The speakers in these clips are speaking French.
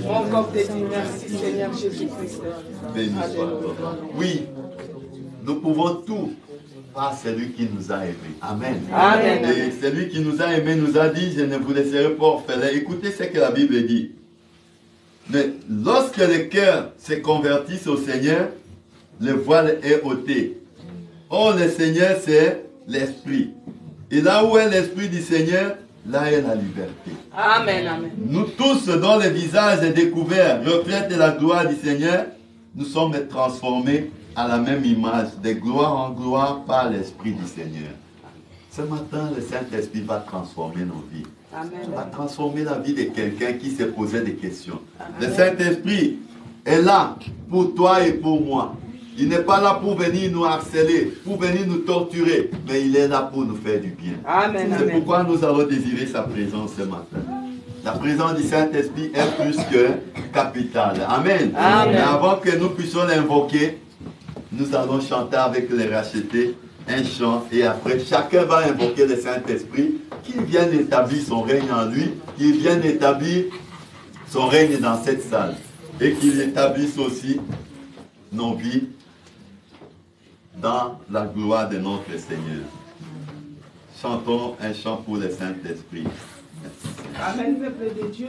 Mon corps te dit merci, Seigneur Jésus-Christ. Oui, nous pouvons tout par celui qui nous a aimés. Amen. Amen. Et celui qui nous a aimés nous a dit, je ne vous laisserai pas orphelins. Écoutez ce que la Bible dit. Mais lorsque le cœur se convertisse au Seigneur, le voile est ôté. Or, le Seigneur, c'est l'Esprit. Et là où est l'Esprit du Seigneur, là est la liberté. Amen, amen. Nous tous, dont le visage est découvert, reflètent la gloire du Seigneur, nous sommes transformés à la même image, de gloire en gloire par l'Esprit du Seigneur. Ce matin, le Saint-Esprit va transformer nos vies. Amen. Il va transformer la vie de quelqu'un qui se posait des questions. Amen. Le Saint-Esprit est là pour toi et pour moi. Il n'est pas là pour venir nous harceler, pour venir nous torturer, mais il est là pour nous faire du bien. C'est pourquoi nous allons désirer sa présence ce matin. La présence du Saint-Esprit est plus que capitale. Amen. Amen. Mais avant que nous puissions l'invoquer, nous allons chanter avec les rachetés un chant et après chacun va invoquer le Saint-Esprit qu'il vienne établir son règne en lui, qu'il vienne établir son règne dans cette salle et qu'il établisse aussi nos vies dans la gloire de notre Seigneur. Chantons un chant pour le Saint-Esprit. Amen, peuple de Dieu.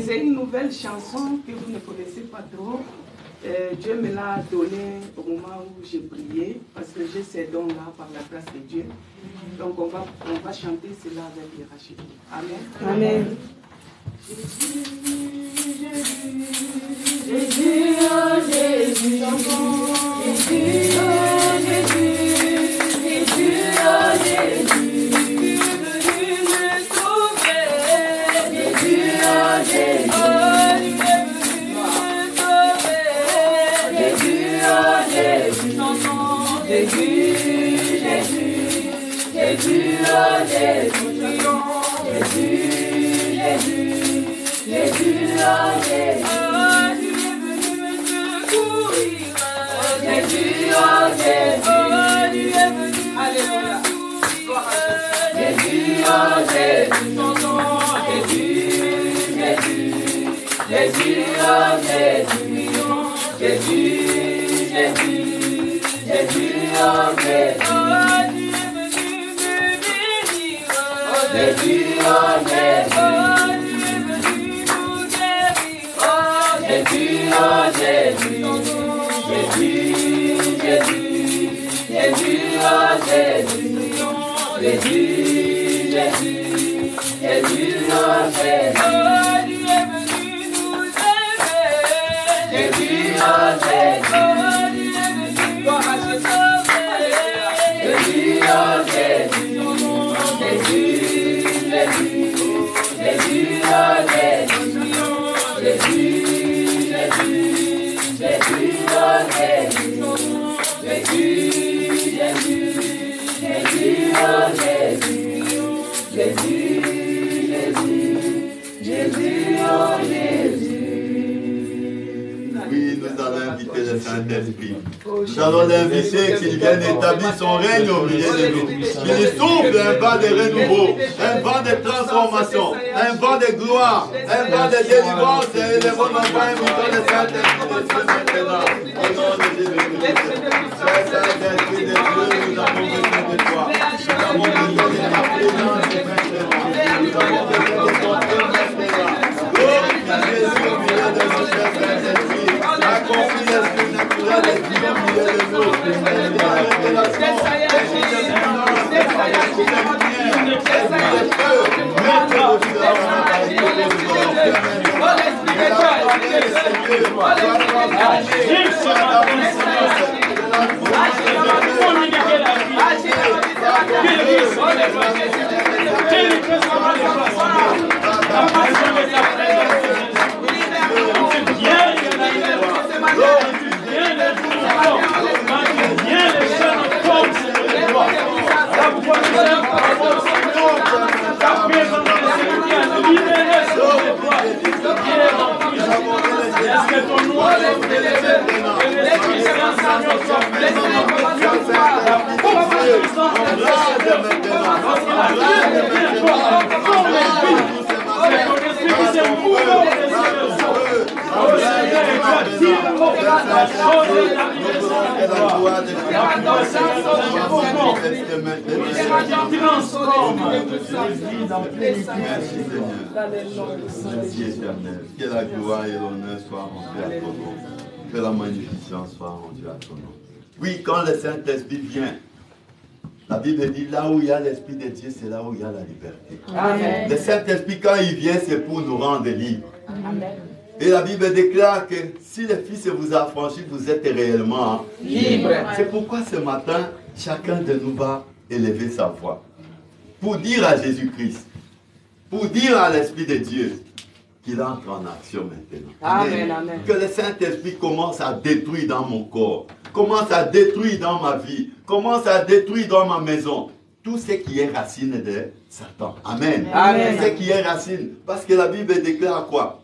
C'est une nouvelle chanson que vous ne connaissez pas trop. Dieu me l'a donné au moment où j'ai prié, parce que j'ai ces dons-là par la grâce de Dieu. Donc on va chanter cela avec les rachetés. Amen. Amen. Jésus, Jésus, oh Jésus, Jésus, oh Jésus, Jésus, oh Jésus, tu es venu me sauver. Jésus, oh Jésus, tu es venu me sauver. Jésus, oh Jésus, Jésus, Jésus, Jésus, oh Jésus, Jésus, Jésus. Jésus, oh Jésus, tu es venu me secourir. Jésus, oh Jésus, tu es venu me secourir. Jésus, oh Jésus, Jésus, Jésus, Jésus, oh Jésus, Jésus, Jésus, Jésus, oh Jésus, tu es venu me bénir. Jésus, oh Jésus. Jésus, oh Jésus, Jésus, Jésus, Jésus, oh Jésus, Jésus, Jésus, Jésus, oh Jésus, tu es venu nous aimer. Jésus, oh Jésus, tu es venu nous sauver. Jésus, oh Jésus, Jésus, Jésus, Jésus, oh Jésus, Jésus. Jésus, oh Jésus, Jésus, Jésus, Jésus, oh Jésus, Jésus, Jésus, Jésus, oh Jésus. Oui, nous allons inviter le Saint-Esprit. Nous allons l'inviter qu'il vienne établir son règne au milieu de nous. Qu'il souffle un vent de renouveau, un vent de transformation, un vent de gloire, un vent de délivrance. Et les bons enfants invitent le Saint-Esprit maintenant. Au nom de Jésus. Saint-Esprit de Dieu, nous avons besoin de toi. Nous avons besoin de ta présence maintenant. Nous avons besoin de ton Que la gloire et l'honneur soient rendus à ton nom. Que la magnificence soit rendue à ton nom. Oui, quand le Saint-Esprit vient, la Bible dit, là où il y a l'Esprit de Dieu, c'est là où il y a la liberté. Amen. Le Saint-Esprit, quand il vient, c'est pour nous rendre libres. Amen. Et la Bible déclare que si le Fils vous a affranchi, vous êtes réellement libre. C'est pourquoi ce matin, chacun de nous va élever sa voix pour dire à Jésus-Christ, pour dire à l'Esprit de Dieu qu'il entre en action maintenant. Amen. Amen. Que le Saint-Esprit commence à détruire dans mon corps, commence à détruire dans ma vie, commence à détruire dans ma maison tout ce qui est racine de Satan. Amen. Amen. Tout ce qui est racine. Parce que la Bible déclare quoi?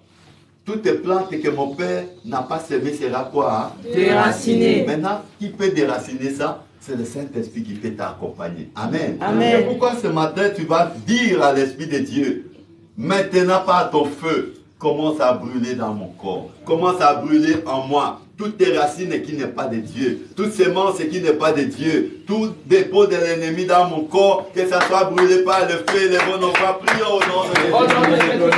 Toutes les plantes que mon Père n'a pas semées sera quoi? Déraciner. Maintenant, qui peut déraciner ça? C'est le Saint-Esprit qui peut t'accompagner. Amen. Amen. Et pourquoi ce matin tu vas dire à l'Esprit de Dieu, maintenant par ton feu, commence à brûler dans mon corps, commence à brûler en moi toutes tes racines qui n'est pas de Dieu, toutes semences qui n'est pas de Dieu, tout dépôt de l'ennemi dans mon corps, que ça soit brûlé par le feu, les bons on va prier au nom de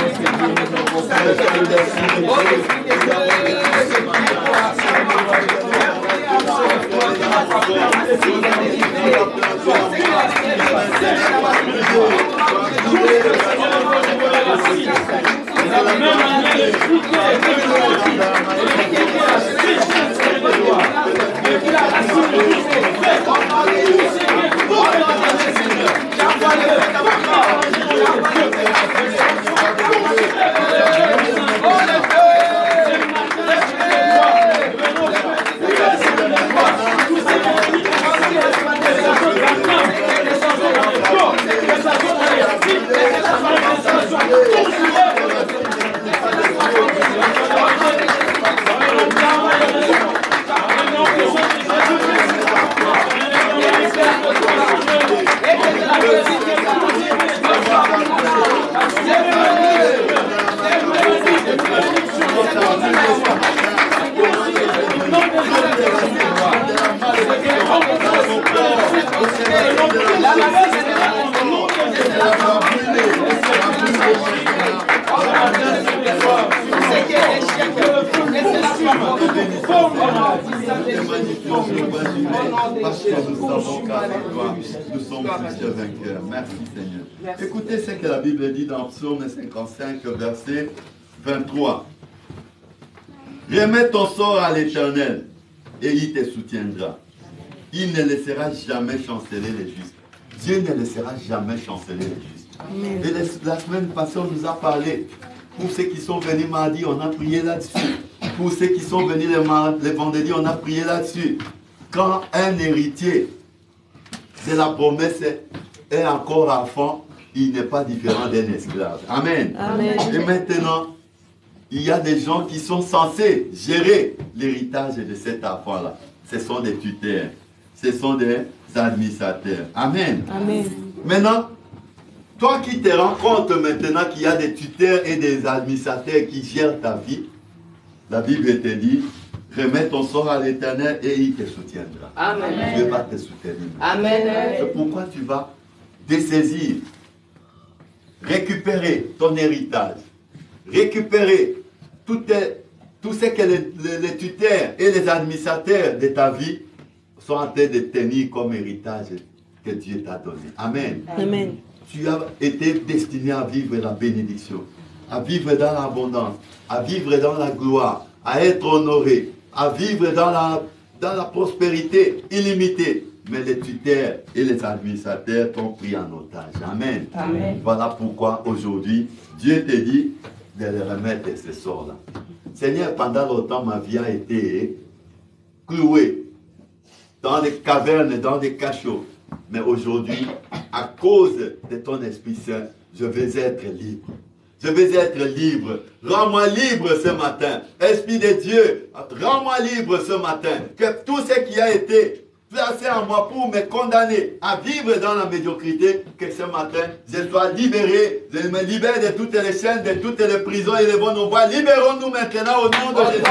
Nous sommes plus vainqueurs. Merci Seigneur. Merci. Écoutez ce que la Bible dit dans Psaume 55, verset 23. Remets ton sort à l'Éternel et il te soutiendra. Il ne laissera jamais chanceler les justes. Dieu ne laissera jamais chanceler les justes. Amen. Et la semaine passée, on nous a parlé. Pour ceux qui sont venus mardi, on a prié là-dessus. Pour ceux qui sont venus les vendredis, on a prié là-dessus. Quand un héritier de la promesse est encore enfant, il n'est pas différent d'un esclave. Amen. Amen. Et maintenant, il y a des gens qui sont censés gérer l'héritage de cet enfant-là. Ce sont des tuteurs. Ce sont des administrateurs. Amen. Amen. Maintenant, toi qui te rends compte maintenant qu'il y a des tuteurs et des administrateurs qui gèrent ta vie, la Bible te dit, remets ton sort à l'Éternel et il te soutiendra. Amen. Dieu va te soutenir. Amen. C'est pourquoi tu vas dessaisir, récupérer ton héritage, récupérer tout ce que les tuteurs et les administrateurs de ta vie sont en train de tenir comme héritage que Dieu t'a donné. Amen. Amen. Tu as été destiné à vivre la bénédiction, à vivre dans l'abondance, à vivre dans la gloire, à être honoré, à vivre dans la prospérité illimitée. Mais les tuteurs et les administrateurs t'ont pris en otage. Amen. Amen. Voilà pourquoi aujourd'hui, Dieu te dit de les remettre ces sorts-là. Seigneur, pendant longtemps, ma vie a été clouée dans des cavernes, dans des cachots. Mais aujourd'hui, à cause de ton Esprit Saint, je vais être libre. Je vais être libre. Rends-moi libre ce matin. Esprit de Dieu, rends-moi libre ce matin. Que tout ce qui a été placé en moi pour me condamner à vivre dans la médiocrité, que ce matin, je sois libéré. Je me libère de toutes les chaînes, de toutes les prisons et les bonnes voies. Libérons-nous maintenant au nom de Jésus.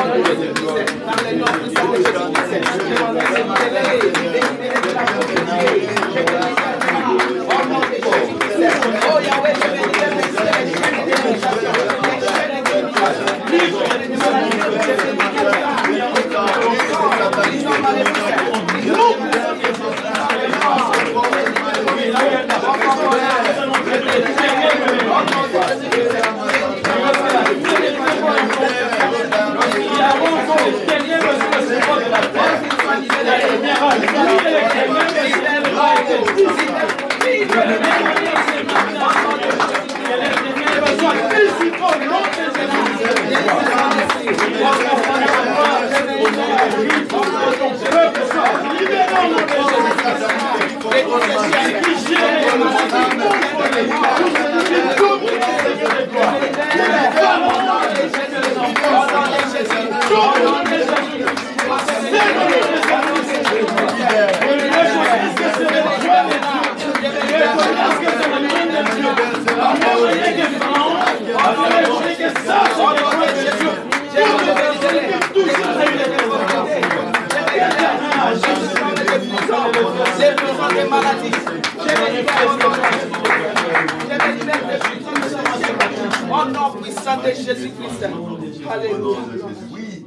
Oui,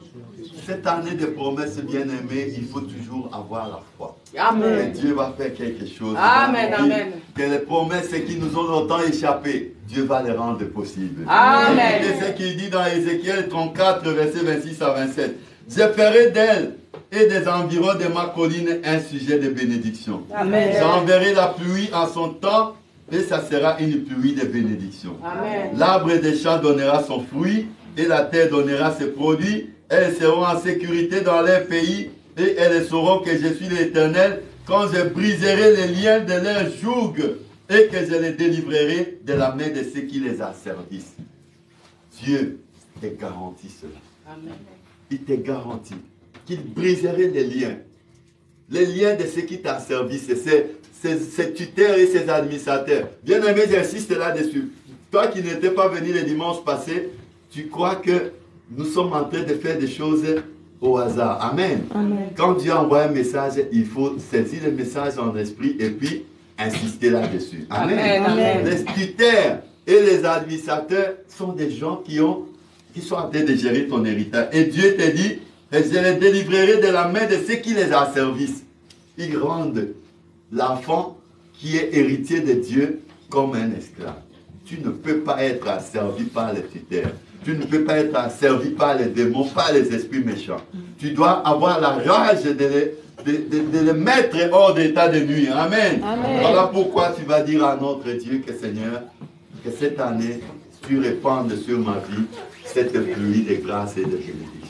cette année de promesses bien-aimées, il faut toujours avoir la foi. Amen. Et Dieu va faire quelque chose. Amen, amen. Que les promesses qui nous ont longtemps échappé, Dieu va les rendre possibles. Amen. C'est ce qu'il dit dans Ézéchiel 34, versets 26 à 27. Je ferai d'elle et des environs de ma colline un sujet de bénédiction. Amen. J'enverrai la pluie en son temps et ça sera une pluie de bénédiction. Amen. L'arbre des champs donnera son fruit et la terre donnera ses produits. Elles seront en sécurité dans leur pays et elles sauront que je suis l'Éternel quand je briserai les liens de leur joug et que je les délivrerai de la main de ceux qui les asservissent. Dieu te garantit cela. Amen. Il te garantit qu'il briserait les liens de ceux qui t'asservissent, ces tuteurs et ces administrateurs. Bien aimé, j'insiste là-dessus. Toi qui n'étais pas venu le dimanche passé, tu crois que nous sommes en train de faire des choses au hasard. Amen. Amen. Quand Dieu envoie un message, il faut saisir le message en esprit et puis insister là-dessus. Amen. Amen. Les tuteurs et les administrateurs sont des gens qui sont en train de gérer ton héritage. Et Dieu te dit, et je les délivrerai de la main de ceux qui les asservissent. Ils rendent l'enfant qui est héritier de Dieu comme un esclave. Tu ne peux pas être asservi par les tuteurs. Tu ne peux pas être asservi par les démons, par les esprits méchants. Tu dois avoir la rage de les mettre hors d'état de nuit. Amen. Amen. Voilà pourquoi tu vas dire à notre Dieu que Seigneur, que cette année, tu répandes sur ma vie cette pluie de grâce et de bénédiction.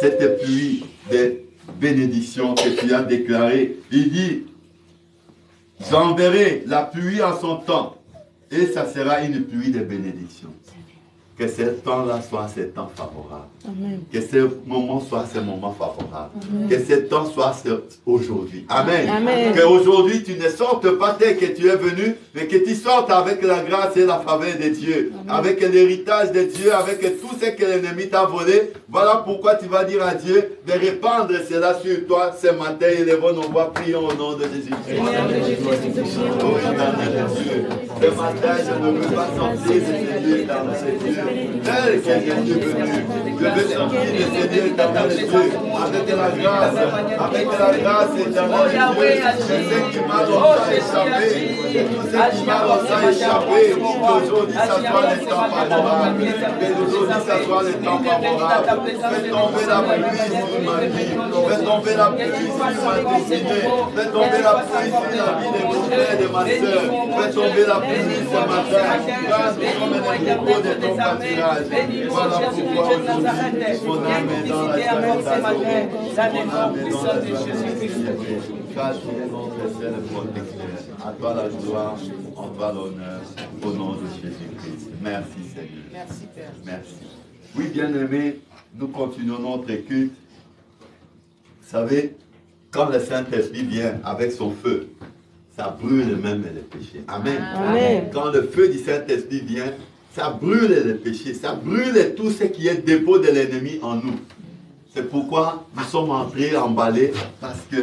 Cette pluie de bénédiction que tu as déclarée. Il dit, j'enverrai la pluie en son temps et ça sera une pluie de bénédiction. Que ce temps-là soit ce temps favorable. Amen. Que ce moment soit ce moment favorable. Amen. Que ce temps soit aujourd'hui. Amen. Amen. Que aujourd'hui tu ne sortes pas tel que tu es venu, mais que tu sortes avec la grâce et la faveur de Dieu. Amen. Avec l'héritage de Dieu, avec tout ce que l'ennemi t'a volé. Voilà pourquoi tu vas dire à Dieu de répandre cela sur toi ce matin. Élevons nos voix, prions au nom de Jésus-Christ. Oh, éternel Dieu, ce matin je ne veux pas sortir de ce lieu dans ce Dieu. tel que je suis venu. Je veux sortir de ces lieux éternels de Dieu, avec la grâce éternelle de Dieu. Je sais qui m'a longtemps échappé, tout ce qui m'a longtemps échappé, qu'aujourd'hui ça soit les temps favorables, qu'aujourd'hui ça soit les temps favorables. Fais tomber la pluie sur ma vie, fais tomber la pluie sur ma destinée, fais tomber la pluie sur la vie de mon frère et de ma soeur, fais tomber la pluie ce matin, car nous sommes un écho de ton pâturage. Voilà pourquoi aujourd'hui, mon âme est dans la joie, mon âme est dans la joie, car tu es notre seul protecteur. À toi la gloire, en toi l'honneur, au nom de Jésus-Christ. Merci Seigneur. Merci Père. Merci. Oui, bien-aimés, nous continuons notre culte. Vous savez, quand le Saint-Esprit vient avec son feu, ça brûle même les péchés. Amen. Amen. Quand le feu du Saint-Esprit vient, ça brûle les péchés, ça brûle tout ce qui est dépôt de l'ennemi en nous. C'est pourquoi nous sommes entrés emballés, parce que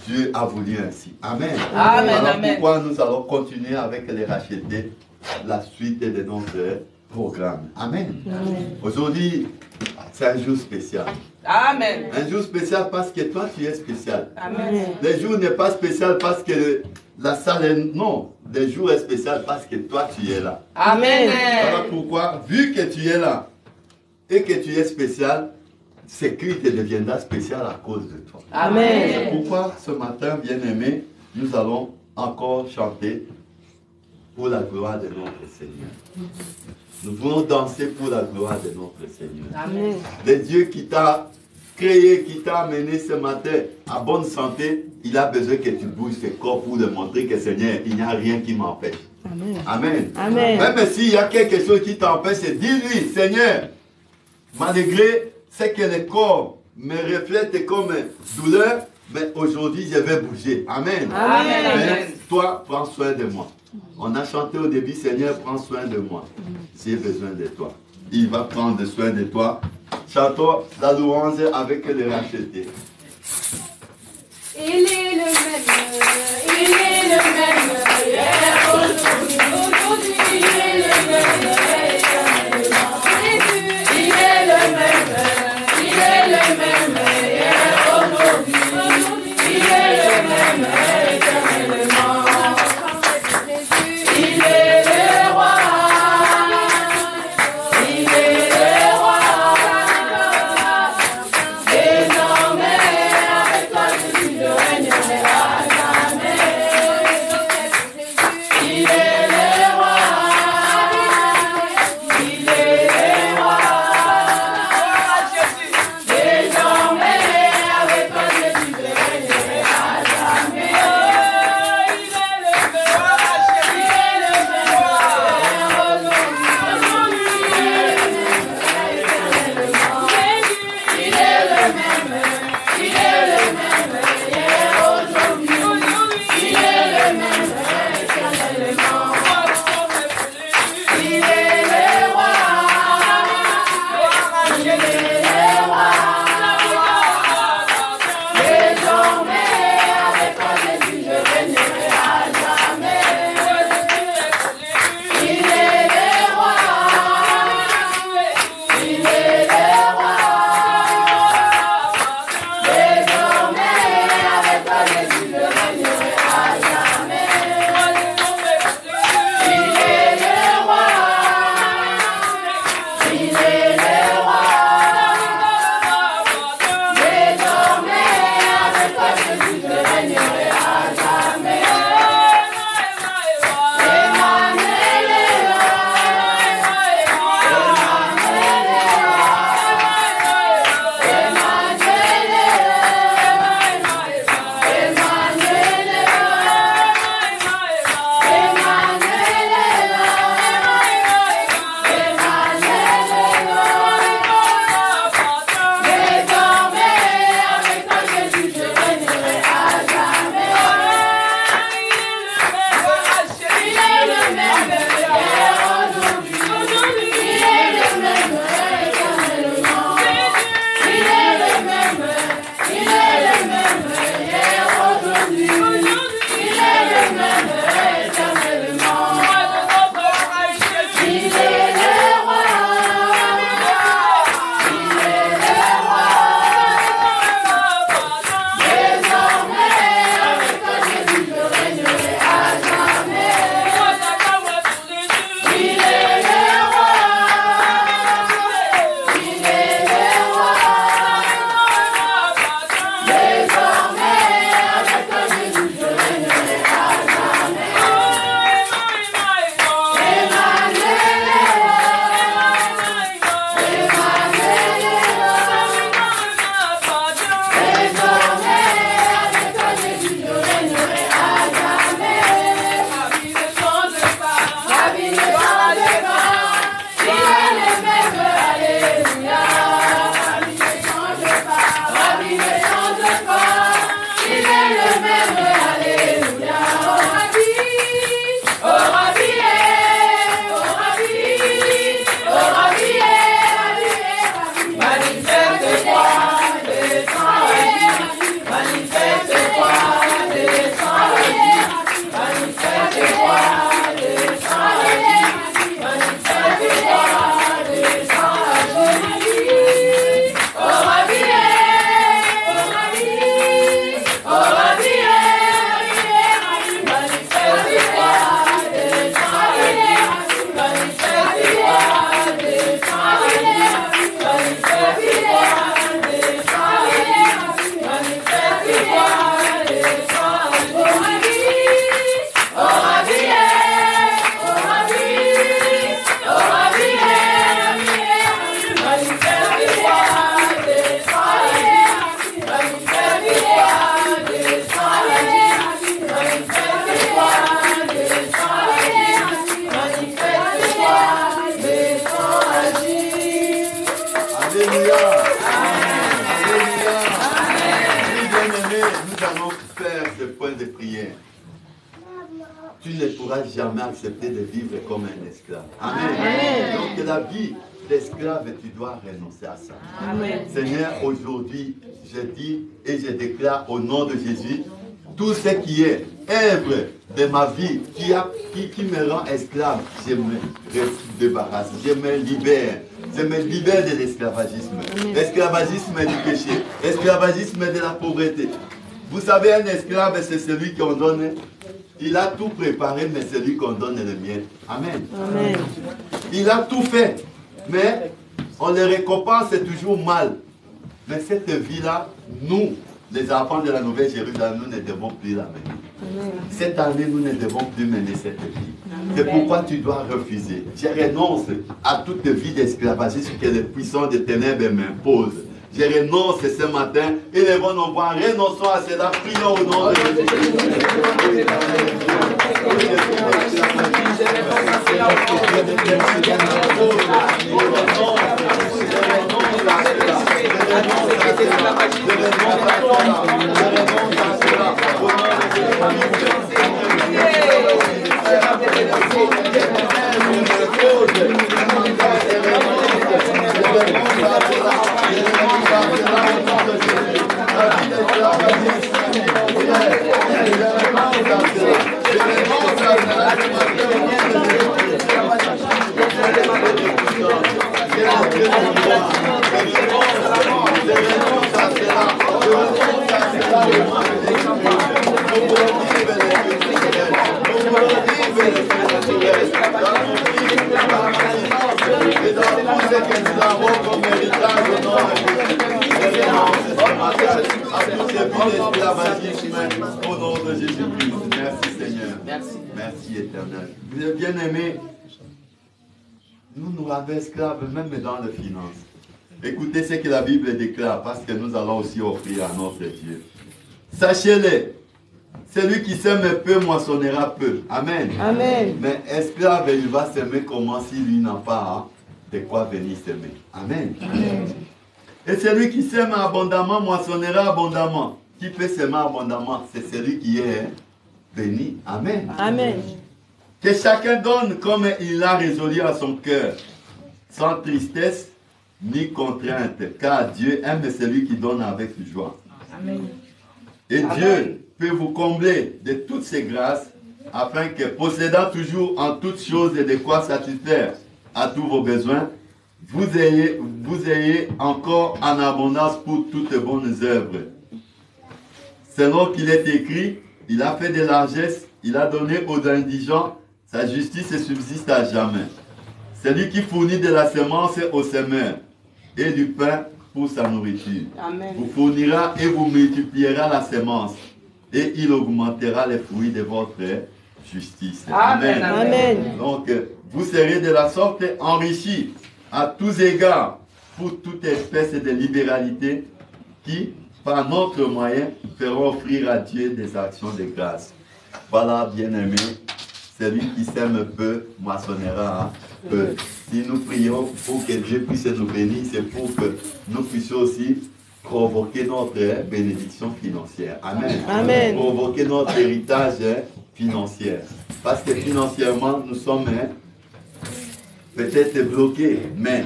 Dieu a voulu ainsi. Amen. Amen. Voilà Amen. pourquoi nous allons continuer avec les rachetés, la suite de notre programme. Amen. Aujourd'hui, c'est un jour spécial. Amen. Un jour spécial parce que toi, tu es spécial. Amen. Le jour n'est pas spécial parce que la salle est... Non, le jour est spécial parce que toi, tu es là. Amen. Voilà pourquoi, vu que tu es là et que tu es spécial, ce culte deviendra spécial à cause de toi. Amen. C'est pourquoi ce matin, bien-aimés, nous allons encore chanter pour la gloire de notre Seigneur. Nous voulons danser pour la gloire de notre Seigneur. Amen. Le Dieu qui t'a créé, qui t'a amené ce matin à bonne santé, il a besoin que tu bouges tes corps pour lui montrer que Seigneur, il n'y a rien qui m'empêche. Amen. Amen. Amen. Même s'il y a quelque chose qui t'empêche, dis-lui, Seigneur, malgré ce que le corps me reflète comme douleur, mais aujourd'hui je vais bouger. Amen. Amen. Mais toi, prends soin de moi. On a chanté au début, Seigneur, prends soin de moi. J'ai besoin de toi. Il va prendre soin de toi. Chantons la louange avec les rachetés. Il est le même, hier, aujourd'hui, il est le même, éternellement. Jésus, il est le même, hier, aujourd'hui, il est le même, éternellement. Il est le roi, il est le roi, désormais avec toi je suis le règne à jamais. Il est Alléluia. Alléluia. Oui, bien-aimés, nous allons faire ce point de prière. Tu ne pourras jamais accepter de vivre comme un esclave. Amen. Donc la vie d'esclave, tu dois renoncer à ça. Amen. Seigneur, aujourd'hui, je dis et je déclare au nom de Jésus, tout ce qui est œuvre de ma vie qui me rend esclave, je me débarrasse, je me libère. Je me libère de l'esclavagisme. L'esclavagisme du péché, l'esclavagisme de la pauvreté. Vous savez, un esclave, c'est celui qu'on donne. Il a tout préparé, mais c'est lui qu'on donne le mien. Amen. Amen. Il a tout fait, mais on le récompense toujours mal. Mais cette vie-là, nous, les enfants de la Nouvelle Jérusalem, nous ne devons plus la mener. Cette année, nous ne devons plus mener cette vie. C'est pourquoi tu dois refuser. Je renonce à toute vie d'esclavagisme que les puissants des ténèbres m'imposent. Je renonce ce matin et les bons nos voix. Renonçons à cela. Prions au nom de Jésus. Au nom de Jésus-Christ. Merci Seigneur. Merci éternel. Bien-aimés, nous nous rendons esclaves même dans les finances. Écoutez ce que la Bible déclare parce que nous allons aussi offrir à notre Dieu. Sachez-le, celui qui sème peu moissonnera peu. Amen. Amen. Mais esclave, il va s'aimer comment si lui n'a pas de quoi venir s'aimer. Amen. Amen. Et celui qui sème abondamment moissonnera abondamment. Qui peut s'aimer abondamment? C'est celui qui est béni. Amen. Amen. Que chacun donne comme il l'a résolu à son cœur, sans tristesse ni contrainte, car Dieu aime celui qui donne avec joie. Amen. Et Amen. Dieu peut vous combler de toutes ses grâces, afin que, possédant toujours en toutes choses et de quoi satisfaire à tous vos besoins, vous ayez encore en abondance pour toutes bonnes œuvres. Selon qu'il est écrit, il a fait des largesses, il a donné aux indigents, sa justice subsiste à jamais. Celui qui fournit de la semence au semeur et du pain pour sa nourriture. Amen. Vous fournira et vous multipliera la semence et il augmentera les fruits de votre justice. Amen. Amen. Donc, vous serez de la sorte enrichis à tous égards pour toute espèce de libéralité qui, par notre moyen, feront offrir à Dieu des actions de grâce. Voilà, bien-aimés, celui qui sème peu moissonnera peu. Si nous prions pour que Dieu puisse nous bénir, c'est pour que nous puissions aussi provoquer notre bénédiction financière. Amen. Amen. Provoquer notre héritage financier. Parce que financièrement, nous sommes peut-être bloqués, mais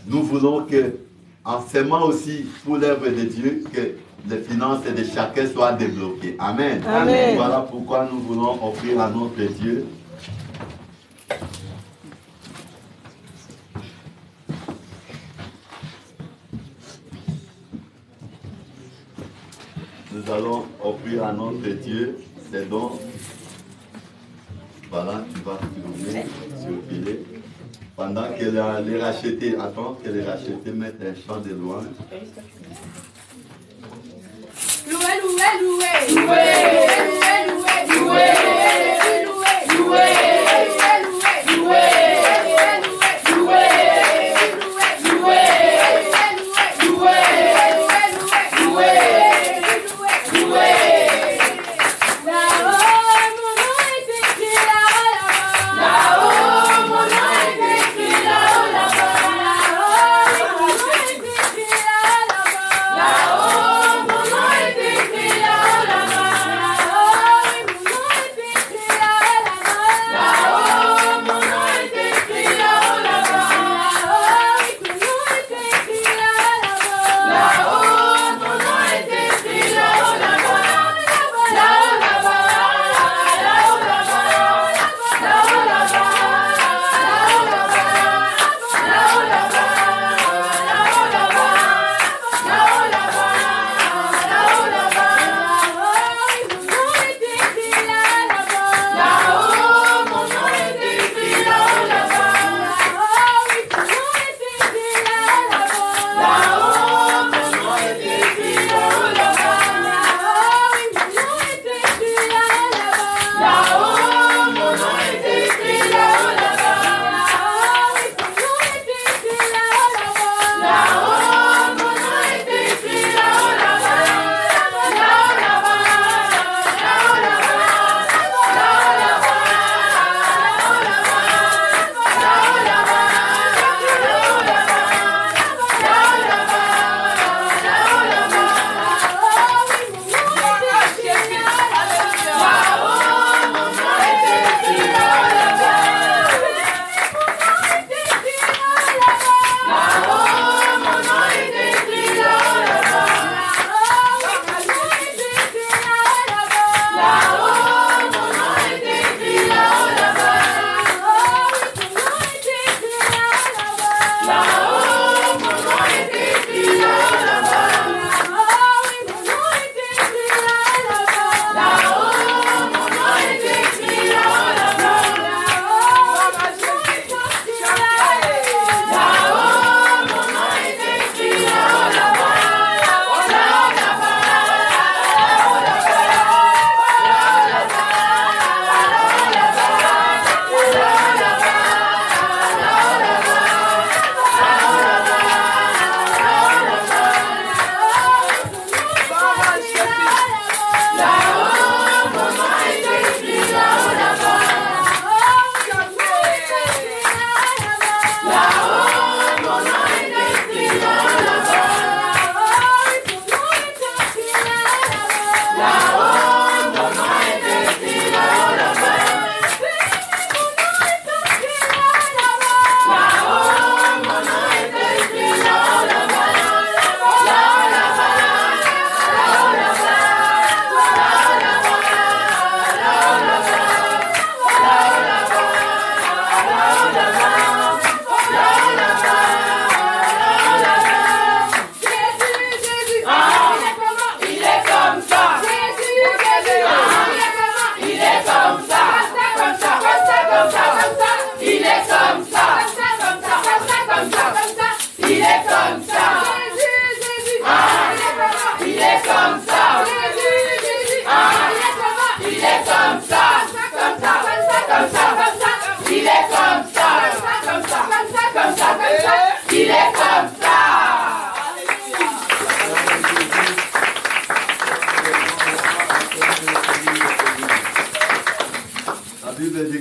nous voulons que, en s'aimant aussi pour l'œuvre de Dieu, que les finances de chacun soient débloquées. Amen. Amen. Voilà pourquoi nous voulons offrir à notre Dieu nous allons offrir à notre Dieu ces dons. Voilà, tu vas tourner sur filet. Pendant qu'elle a les rachetés, attends que les rachetés mettent un chant de louange. Loué, loué, loué, loué, loué, loué, loué, loué, loué,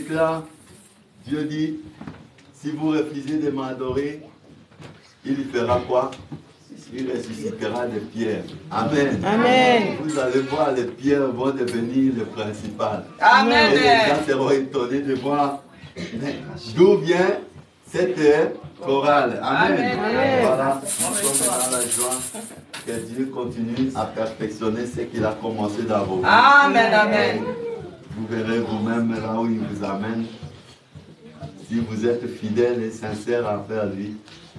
là, Dieu dit, si vous refusez de m'adorer, il fera quoi? Il ressuscitera des pierres. Amen. Amen. Vous allez voir, les pierres vont devenir le principal. Amen. Et les gens seront étonnés de voir d'où vient cette chorale. Amen. Amen. Voilà, nous sommes dans la joie que Dieu continue à perfectionner ce qu'il a commencé dans vos vies. Amen. Amen. Vous verrez vous-même là où il vous amène. Si vous êtes fidèle et sincère envers lui,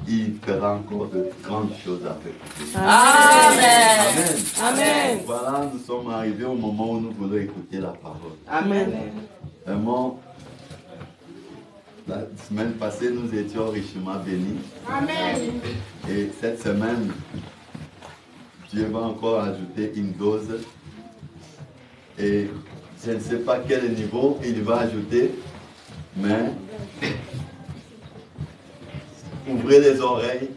il fera encore de grandes choses avec vous. Amen. Amen. Amen. Voilà, nous sommes arrivés au moment où nous voulons écouter la parole. Amen. Vraiment, la semaine passée, nous étions richement bénis. Amen. Et cette semaine, Dieu va encore ajouter une dose. Et je ne sais pas quel niveau il va ajouter, mais ouvrez les oreilles,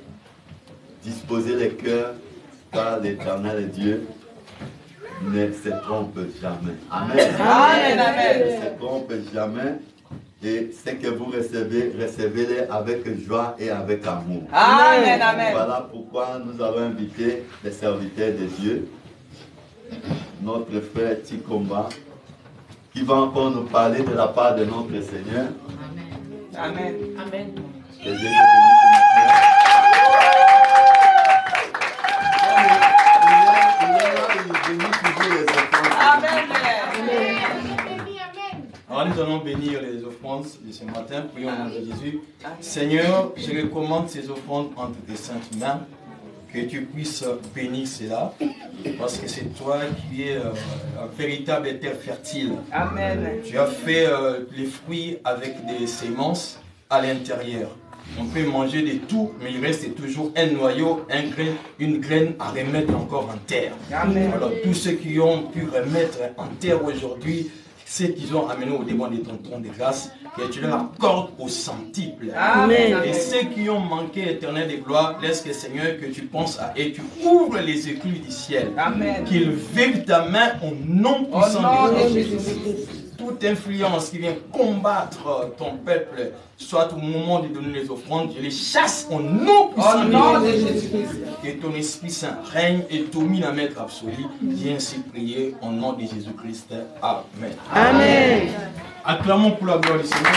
disposez les cœurs, car l'Éternel Dieu ne se trompe jamais. Amen. Amen. Amen. Il ne se trompe jamais. Et ce que vous recevez, recevez-les avec joie et avec amour. Amen. Amen. Voilà pourquoi nous avons invité les serviteurs de Dieu, notre frère Tikomba, qui va encore nous parler de la part de notre Seigneur. Amen. Amen. Que Dieu te bénisse maintenant. Il bénit toujours les enfants. Amen. Alors nous allons bénir les offrandes de ce matin. Prions au nom de Jésus. Seigneur, je recommande ces offrandes entre tes saintes mains. Que tu puisses bénir cela. Parce que c'est toi qui es un véritable terre fertile. Amen. Tu as fait les fruits avec des semences à l'intérieur. On peut manger de tout, mais il reste toujours un noyau, une graine à remettre encore en terre. Amen. Alors tous ceux qui ont pu remettre en terre aujourd'hui, ceux qu'ils ont amené au devant de ton trône de grâce, que tu leur accordes au centuple. Amen. Et ceux qui ont manqué éternel de gloire, laisse que Seigneur, que tu penses à eux, tu ouvres les écluses du ciel. Amen. Qu'ils vivent ta main au nom Au puissant nom de de Jésus. Jésus. Toute influence qui vient combattre ton peuple, soit au moment de donner les offrandes, je les chasse au nom Au puissant nom de de Jésus. Jésus-Christ. Que ton Esprit Saint règne et domine à maître absolu. Viens ainsi prier au nom de Jésus-Christ. Amen. Amen. Acclamons pour la gloire du Seigneur.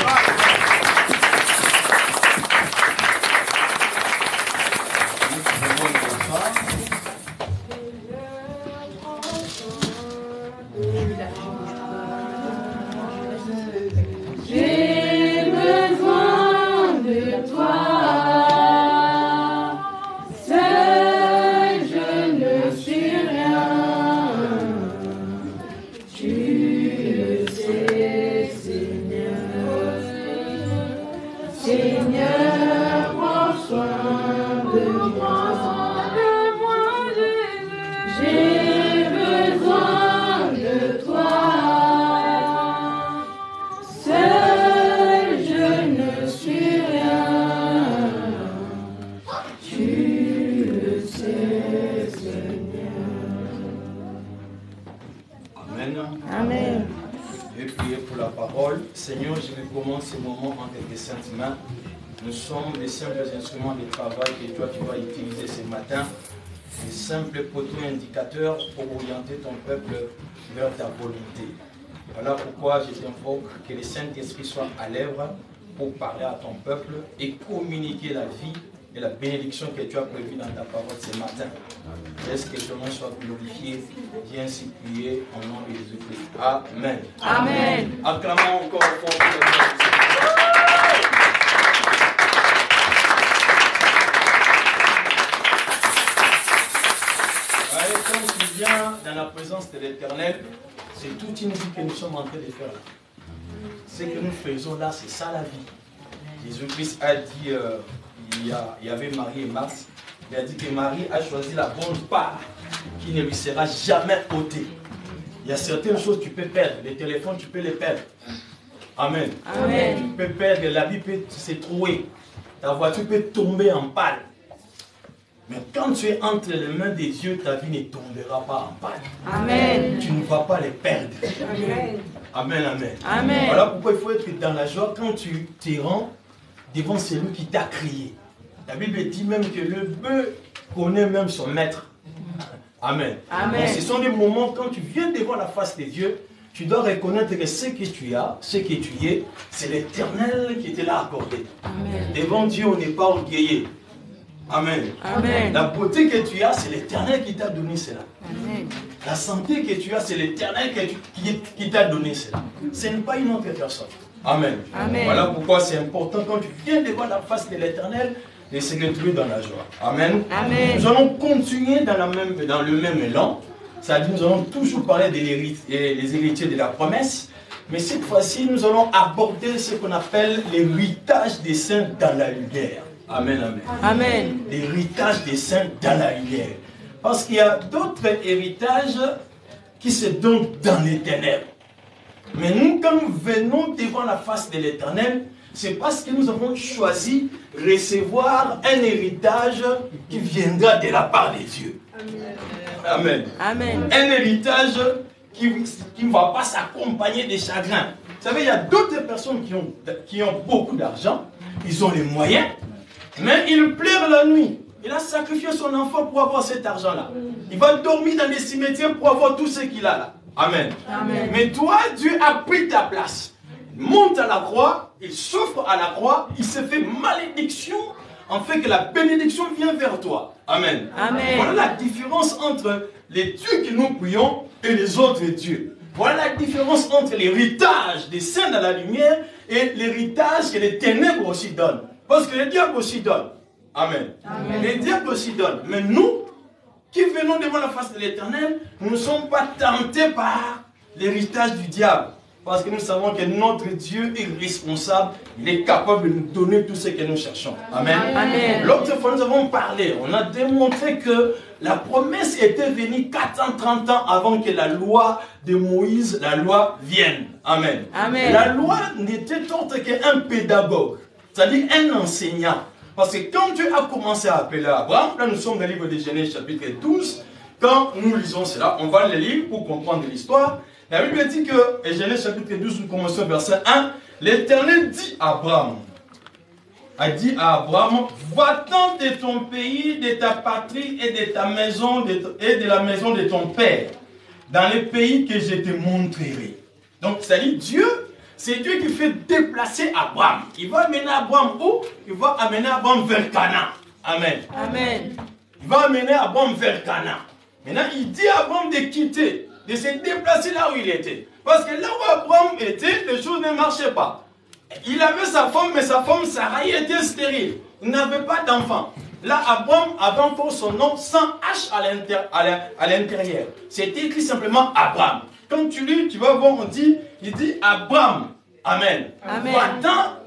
J'ai besoin de toi. Seul je ne suis rien. Tu le sais, Seigneur. Seigneur, prends soin de moi. J'ai besoin de toi. Seul je ne suis rien. Tu le sais, Seigneur. Amen. Amen. Je vais prier pour la parole. Seigneur, je recommande ce moment entre tes saintes mains. Nous sommes les simples instruments de travail que toi tu vas utiliser ce matin. Les simples poteaux indicateurs pour orienter ton peuple vers ta volonté. Voilà pourquoi je t'invoque que le Saint-Esprit soit à l'œuvre pour parler à ton peuple et communiquer la vie et la bénédiction que tu as prévue dans ta parole ce matin. Laisse que ton nom soit glorifié. Viens ainsi prier au nom de Jésus-Christ. Amen. Amen. Acclamons encore fort pour le nom de Jésus. Allez, comme tu viens dans la présence de l'Éternel, c'est toute une vie que nous sommes en train de faire là. Ce que nous faisons là, c'est ça la vie. Jésus-Christ a dit, il y avait Marie et Marthe, il a dit que Marie a choisi la bonne part qui ne lui sera jamais ôtée. Il y a certaines choses que tu peux perdre, les téléphones tu peux les perdre. Amen. Amen. Tu peux perdre, la vie peut se trouver, ta voiture peut tomber en panne. Mais quand tu es entre les mains des dieux, ta vie ne tombera pas en panne. Amen. Tu ne vas pas les perdre. Amen. Amen, amen. Amen. Voilà pourquoi il faut être dans la joie quand tu te rends devant celui qui t'a créé. La Bible dit même que le bœuf connaît même son maître. Amen. Amen. Donc, ce sont des moments quand tu viens devant la face de Dieu, tu dois reconnaître que ce que tu as, ce que tu es, c'est l'Éternel qui te l'a accordé. Amen. Devant Dieu, on n'est pas orgueillé. Amen. Amen. La beauté que tu as, c'est l'Éternel qui t'a donné cela. Amen. La santé que tu as, c'est l'Éternel qui t'a donné cela. Ce n'est pas une autre personne. Amen. Amen. Voilà pourquoi c'est important quand tu viens devant la face de l'Éternel de se retrouver dans la joie. Amen. Amen. Nous allons continuer dans le même élan. C'est-à-dire nous allons toujours parler des héritiers de la promesse. Mais cette fois-ci, nous allons aborder ce qu'on appelle l'héritage des saints dans la lumière. Amen, amen. Amen. L'héritage des saints dans la lumière. Parce qu'il y a d'autres héritages qui se donnent dans les ténèbres. Mais nous, quand nous venons devant la face de l'Éternel, c'est parce que nous avons choisi de recevoir un héritage qui viendra de la part de Dieu. Amen. Amen. Un héritage qui ne va pas s'accompagner des chagrins. Vous savez, il y a d'autres personnes qui ont beaucoup d'argent, ils ont les moyens, mais ils pleurent la nuit. Il a sacrifié son enfant pour avoir cet argent-là. Il va dormir dans les cimetières pour avoir tout ce qu'il a là. Amen. Amen. Mais toi, Dieu a pris ta place. Il monte à la croix, il souffre à la croix, il se fait malédiction, en fait que la bénédiction vient vers toi. Amen. Amen. Voilà la différence entre les dieux que nous prions et les autres dieux. Voilà la différence entre l'héritage des saints dans la lumière et l'héritage que les ténèbres aussi donnent. Parce que les diables aussi donnent. Amen. Amen. Les diables aussi donnent. Mais nous, qui venons devant la face de l'Éternel, nous ne sommes pas tentés par l'héritage du diable. Parce que nous savons que notre Dieu est responsable, il est capable de nous donner tout ce que nous cherchons. Amen. Amen. L'autre fois, nous avons parlé, on a démontré que la promesse était venue 430 ans avant que la loi de Moïse, la loi vienne. Amen. Amen. La loi n'était autre qu'un pédagogue, c'est-à-dire un enseignant. Parce que quand Dieu a commencé à appeler Abraham, là nous sommes dans le livre de Genèse chapitre 12, quand nous lisons cela, on va le lire pour comprendre l'histoire. La Bible dit que, et Genèse chapitre 12, nous commençons au verset 1, l'Éternel dit à Abraham, va-t'en de ton pays, de ta patrie et de ta maison et de la maison de ton père, dans le pays que je te montrerai. Donc, c'est-à-dire Dieu, c'est Dieu qui fait déplacer Abraham. Il va amener Abraham où? Il va amener Abraham vers Canaan. Amen. Amen. Il va amener Abraham vers Canaan. Maintenant, il dit à Abraham de quitter, de se déplacer là où il était. Parce que là où Abraham était, les choses ne marchaient pas. Il avait sa femme, mais sa femme Sarah était stérile. Il n'avait pas d'enfant. Là, Abraham avait encore son nom sans H à l'intérieur. C'était écrit simplement Abraham. Quand tu lis, tu vas voir, il dit Abraham. Amen. Amen. Va-t'en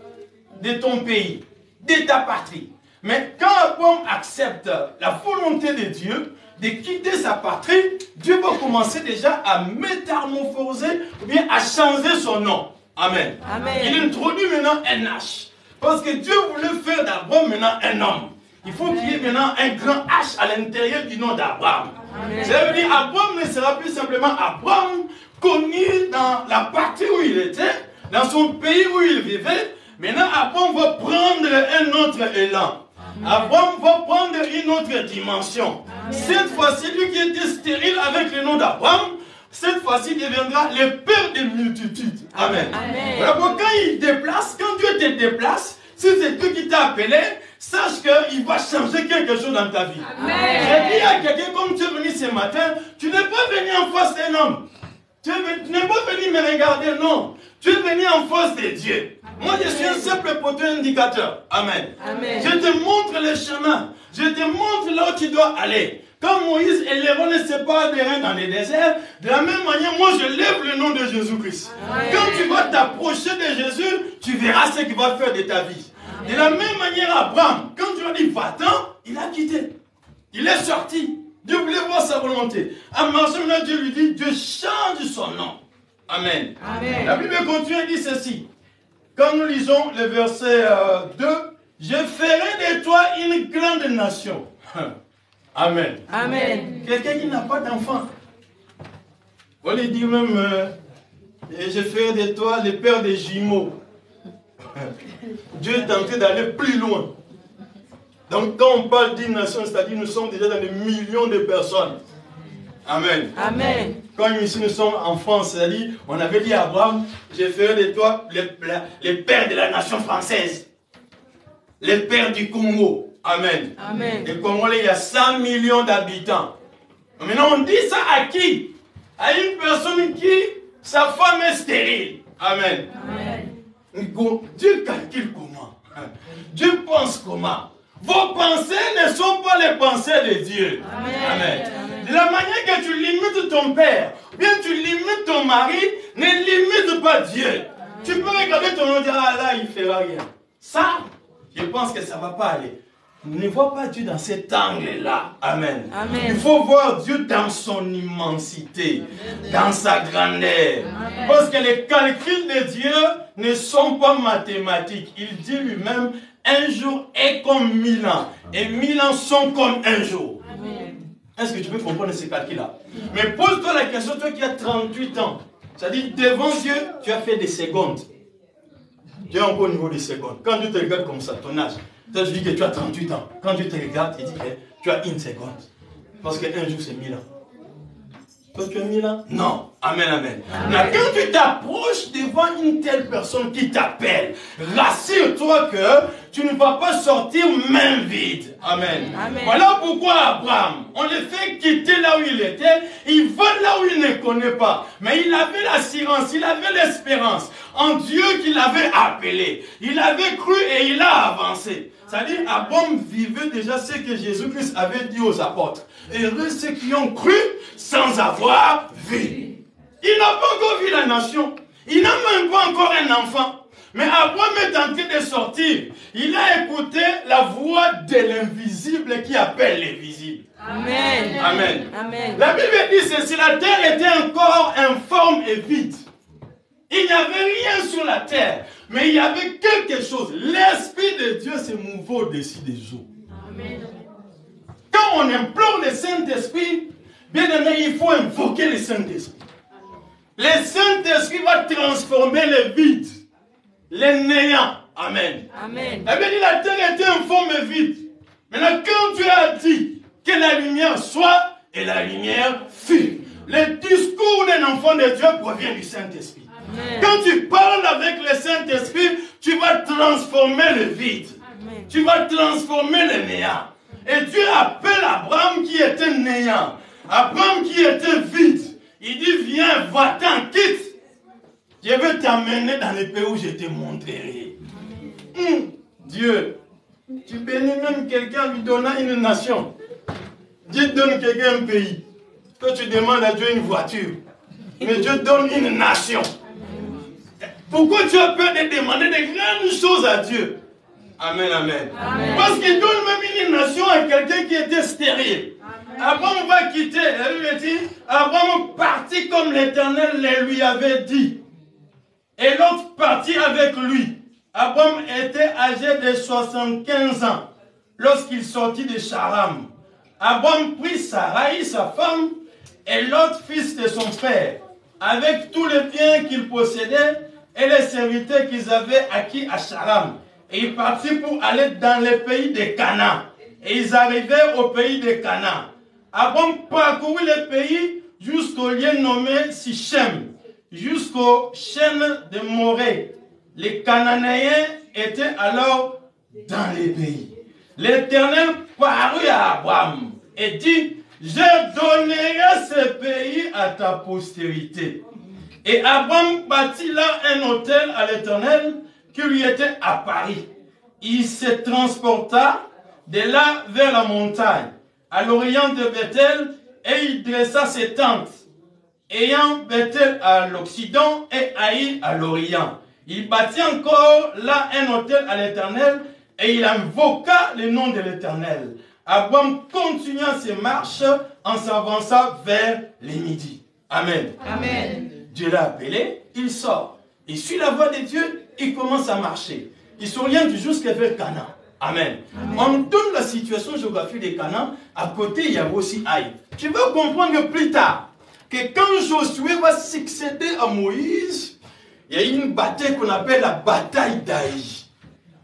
de ton pays, de ta patrie. Mais quand Abraham accepte la volonté de Dieu, de quitter sa patrie, Dieu va commencer déjà à métamorphoser ou bien à changer son nom. Amen. Amen. Il introduit maintenant un H. Parce que Dieu voulait faire d'Abraham maintenant un homme. Il faut qu'il y ait maintenant un grand H à l'intérieur du nom d'Abraham. Ça veut dire Abraham ne sera plus simplement Abraham, connu dans la patrie où il était, dans son pays où il vivait. Maintenant, Abraham va prendre un autre élan. Abraham va prendre une autre dimension. Cette fois-ci, lui qui était stérile avec le nom d'Abraham, cette fois-ci deviendra le père des multitudes. Amen. Amen. Voilà pourquoi quand il déplace, quand Dieu te déplace, si c'est Dieu qui t'a appelé, sache qu'il va changer quelque chose dans ta vie. Amen. J'ai dit à quelqu'un, comme tu es venu ce matin, tu n'es pas venu en face d'un homme. Tu n'es pas venu me regarder, non. Tu es venu en face de Dieu. Moi, je suis un simple poteau indicateur. Amen. Amen. Je te montre le chemin. Je te montre là où tu dois aller. Quand Moïse et Léron ne se pas des reins dans les déserts, de la même manière, moi je lève le nom de Jésus-Christ. Quand tu vas t'approcher de Jésus, tu verras ce qu'il va faire de ta vie. De la même manière, Abraham, quand Dieu a dit va-t'en, il a quitté. Il est sorti. Dieu voulait voir sa volonté. À marcher maintenant, Dieu lui dit, Dieu change son nom. Amen. Amen. La Bible continue et dit ceci. Quand nous lisons le verset 2, je ferai de toi une grande nation. Amen. Amen. Quelqu'un qui n'a pas d'enfant. On lui dit même, Et je ferai de toi le père des jumeaux. Dieu est en train d'aller plus loin. Donc quand on parle d'une nation, c'est-à-dire nous sommes déjà dans des millions de personnes. Amen. Amen. Quand ici nous sommes en France, c'est-à-dire, on avait dit à Abraham, je ferai de toi le père de la nation française. Le père du Congo. Amen. Amen. Le Congo, il y a 100 millions d'habitants. Maintenant, on dit ça à qui? À une personne qui, sa femme est stérile. Amen. Amen. Dieu calcule comment? Dieu pense comment? Vos pensées ne sont pas les pensées de Dieu. Amen. Amen. De la manière que tu limites ton père, bien tu limites ton mari, ne limite pas Dieu. Amen. Tu peux regarder ton nom et dire, ah là, il ne fera rien. Ça, je pense que ça ne va pas aller. Ne vois pas Dieu dans cet angle-là. Amen. Amen. Il faut voir Dieu dans son immensité, dans sa grandeur. Amen. Parce que les calculs de Dieu ne sont pas mathématiques. Il dit lui-même, un jour est comme 1000 ans. Et 1000 ans sont comme un jour. Est-ce que tu peux comprendre ce calcul-là? Mais pose-toi la question, toi qui as 38 ans. C'est-à-dire, devant Dieu, tu as fait des secondes. Tu es encore au niveau des secondes. Quand Dieu te regarde comme ça, ton âge, toi tu dis que tu as 38 ans. Quand Dieu te regarde, il dit que tu as une seconde. Parce qu'un jour, c'est 1000 ans. Toi, tu as 1000 ans? Non. Amen, amen. Amen. Quand tu t'approches devant une telle personne qui t'appelle, rassure-toi que tu ne vas pas sortir main vide. Amen. Amen. Voilà pourquoi Abraham, on le fait quitter là où il était, il va là où il ne connaît pas. Mais il avait l'assurance, il avait l'espérance en Dieu qui l'avait appelé. Il avait cru et il a avancé. C'est-à-dire, Abraham vivait déjà ce que Jésus-Christ avait dit aux apôtres. Heureux ceux qui ont cru sans avoir vu. Il n'a pas encore vu la nation. Il n'a même pas encore un enfant. Mais Abraham est en train de sortir. Il a écouté la voix de l'invisible qui appelle les visibles. Amen. Amen. Amen. La Bible dit ceci, la terre était encore informe et vide. Il n'y avait rien sur la terre. Mais il y avait quelque chose. L'Esprit de Dieu se mouvait au-dessus des eaux. Amen. Quand on implore le Saint-Esprit, bien aimé, il faut invoquer le Saint-Esprit. Le Saint-Esprit va transformer le vide, le néant. Amen. Amen. La Bible dit la terre était informe et vide. Maintenant, quand Dieu a dit que la lumière soit, et la lumière fut. Le discours d'un enfant de Dieu provient du Saint-Esprit. Quand tu parles avec le Saint-Esprit, tu vas transformer le vide. Amen. Tu vas transformer le néant. Et Dieu appelle Abraham qui était néant. Abraham qui était vide. Il dit, viens, va-t'en, quitte. Je vais t'amener dans le pays où je te montrerai. Dieu, tu bénis même quelqu'un lui donnant une nation. Dieu donne quelqu'un un pays. Toi, tu demandes à Dieu une voiture. Mais Dieu donne une nation. Pourquoi tu as peur de demander de grandes choses à Dieu? Amen, amen. Amen. Parce qu'il donne même une nation à quelqu'un qui était stérile. Abraham va quitter. Elle lui a dit, Abraham partit comme l'Éternel le lui avait dit. Et l'autre partit avec lui. Abraham était âgé de 75 ans lorsqu'il sortit de Charam. Abraham prit Sarai, sa femme, et l'autre fils de son père, avec tous les biens qu'il possédait et les serviteurs qu'ils avaient acquis à Charam. Et ils partirent pour aller dans le pays de Canaan. Et ils arrivèrent au pays de Canaan. Abraham parcourut le pays jusqu'au lieu nommé Sichem, jusqu'aux chaînes de Morée. Les Cananéens étaient alors dans les pays. L'Éternel parut à Abraham et dit, je donnerai ce pays à ta postérité. Et Abraham bâtit là un autel à l'Éternel qui lui était à Paris. Il se transporta de là vers la montagne, à l'orient de Bethel, et il dressa ses tentes, ayant Bethel à l'occident et Haï à l'orient. Il bâtit encore là un autel à l'Éternel, et il invoqua le nom de l'Éternel. Abraham continua ses marches en s'avançant vers le midi. Amen. Amen. Dieu l'a appelé, il sort. Il suit la voie de Dieu, il commence à marcher. Il s'oriente jusqu'à vers Canaan. Amen. Amen. On donne la situation géographique de Canaan. À côté, il y a aussi Haï. Tu vas comprendre que plus tard, que quand Josué va succéder à Moïse, il y a une bataille qu'on appelle la bataille d'Aï.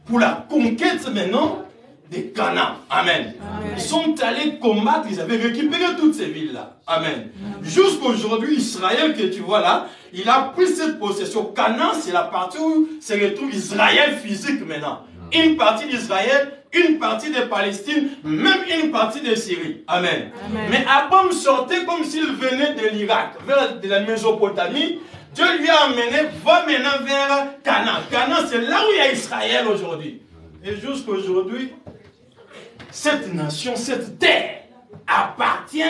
Pour la conquête maintenant de Canaan. Amen. Amen. Ils sont allés combattre, ils avaient récupéré toutes ces villes-là. Amen. Jusqu'aujourd'hui, Israël que tu vois là, il a pris cette possession. Canaan, c'est la partie où se retrouve Israël physique maintenant. Une partie d'Israël, une partie de Palestine, même une partie de Syrie. Amen. Amen. Mais Abraham sortait comme s'il venait de l'Irak, vers de la Mésopotamie. Dieu lui a amené, va maintenant vers Canaan. Canaan, c'est là où il y a Israël aujourd'hui. Et jusqu'aujourd'hui, cette nation, cette terre appartient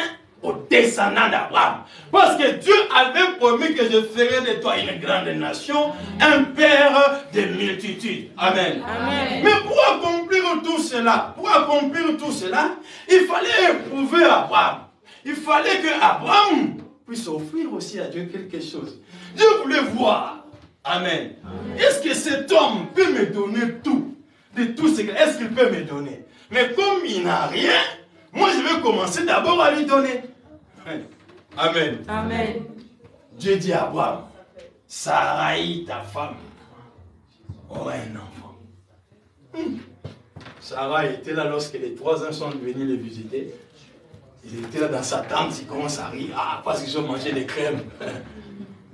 aux descendants d'Abraham. Parce que Dieu avait promis que je ferai de toi une grande nation, un père de multitudes. Amen. Amen. Mais pour accomplir tout cela, il fallait éprouver Abraham. Il fallait que Abraham puisse offrir aussi à Dieu quelque chose. Dieu voulait voir. Amen. Est-ce que cet homme peut me donner tout? De tout ce qu'il est-ce qu'il peut me donner? Mais comme il n'a rien, moi je vais commencer d'abord à lui donner. Amen. Amen. Dieu dit à Abraham, Sarai, ta femme, aura un enfant. Sarah était là lorsque les 3 ans sont venus les visiter. Il était là dans sa tente, il commence à rire. Ah, parce qu'ils ont mangé des crèmes.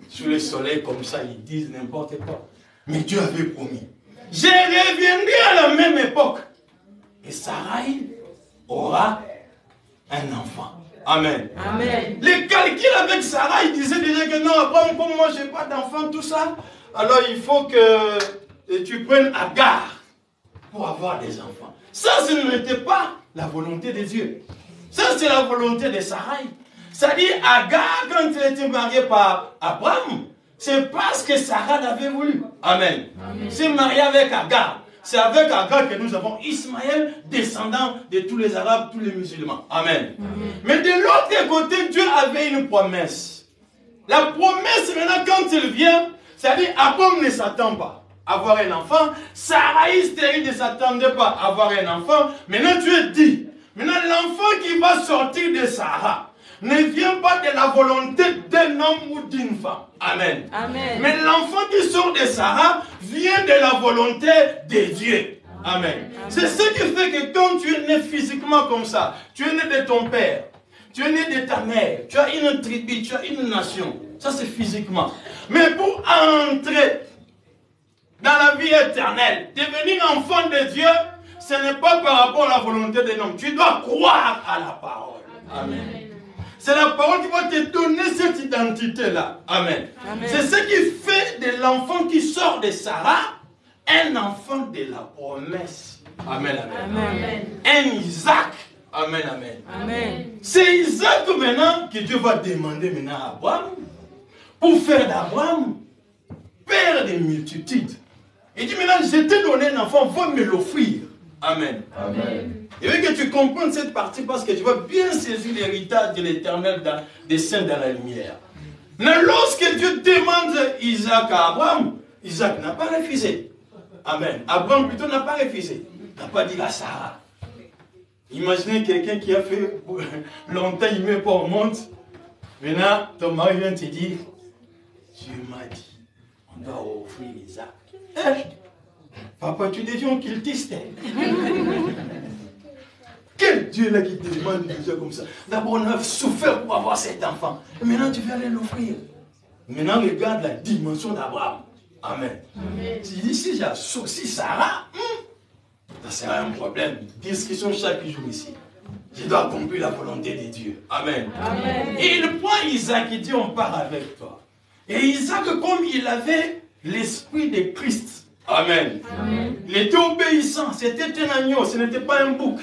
Sous le soleil, comme ça, ils disent n'importe quoi. Mais Dieu avait promis. Je reviendrai à la même époque. Et Sarai aura un enfant. Amen. Amen. Les calculs avec Sarah, il disait déjà que non, Abraham, comme moi, je n'ai pas d'enfant, tout ça. Alors, il faut que tu prennes Agar pour avoir des enfants. Ça, ce n'était pas la volonté de Dieu. Ça, c'est la volonté de Sarai. C'est-à-dire, Agar, quand elle était mariée par Abraham, c'est parce que Sarah l'avait voulu. Amen. C'est marié avec Agar. C'est avec Agar que nous avons Ismaël, descendant de tous les Arabes, tous les musulmans. Amen. Mais de l'autre côté, Dieu avait une promesse. La promesse, maintenant, quand il vient, c'est-à-dire, Abraham ne s'attend pas à avoir un enfant. Sarai stérile ne s'attendait pas à avoir un enfant. Maintenant, Dieu dit, maintenant, l'enfant qui va sortir de Sarah ne vient pas de la volonté d'un homme ou d'une femme. Amen. Amen. Mais l'enfant qui sort de Sarah vient de la volonté de Dieu. Amen. C'est ce qui fait que quand tu es né physiquement comme ça, tu es né de ton père, tu es né de ta mère, tu as une tribu, tu as une nation. Ça c'est physiquement. Mais pour entrer dans la vie éternelle, devenir enfant de Dieu, ce n'est pas par rapport à la volonté d'un homme. Tu dois croire à la parole. Amen. C'est la parole qui va te donner cette identité-là. Amen. C'est ce qui fait de l'enfant qui sort de Sarah un enfant de la promesse. Amen, amen. Amen. Un Isaac. Amen, amen. Amen. C'est Isaac maintenant que Dieu va demander maintenant à Abraham pour faire d'Abraham père des multitudes. Il dit maintenant, je t'ai donné un enfant, va me l'offrir. Amen. Amen. Je veux que tu comprennes cette partie parce que tu vas bien saisir l'héritage de l'Éternel des saints dans la lumière. Mais lorsque Dieu demande Isaac à Abraham, Isaac n'a pas refusé. Amen. Abraham plutôt n'a pas refusé. Il n'a pas dit à Sarah. Imaginez quelqu'un qui a fait longtemps, il ne met pas au monde. Maintenant, ton mari vient te dire, Dieu m'a dit, on doit offrir Isaac. Papa, tu deviens occultiste. Quel Dieu là qui te demande de dire comme ça? D'abord, on a souffert pour avoir cet enfant. Et maintenant, tu vas aller l'offrir. Maintenant, regarde la dimension d'Abraham. Amen. Tu dis, si j'associe Sarah, ça sera un problème. Discussion chaque jour ici. Je dois accomplir la volonté de Dieu. Amen. Amen. Et il prend Isaac, il dit, on part avec toi. Et Isaac, comme il avait l'esprit de Christ, Amen. Amen. Il était obéissant. C'était un agneau, ce n'était pas un bouc.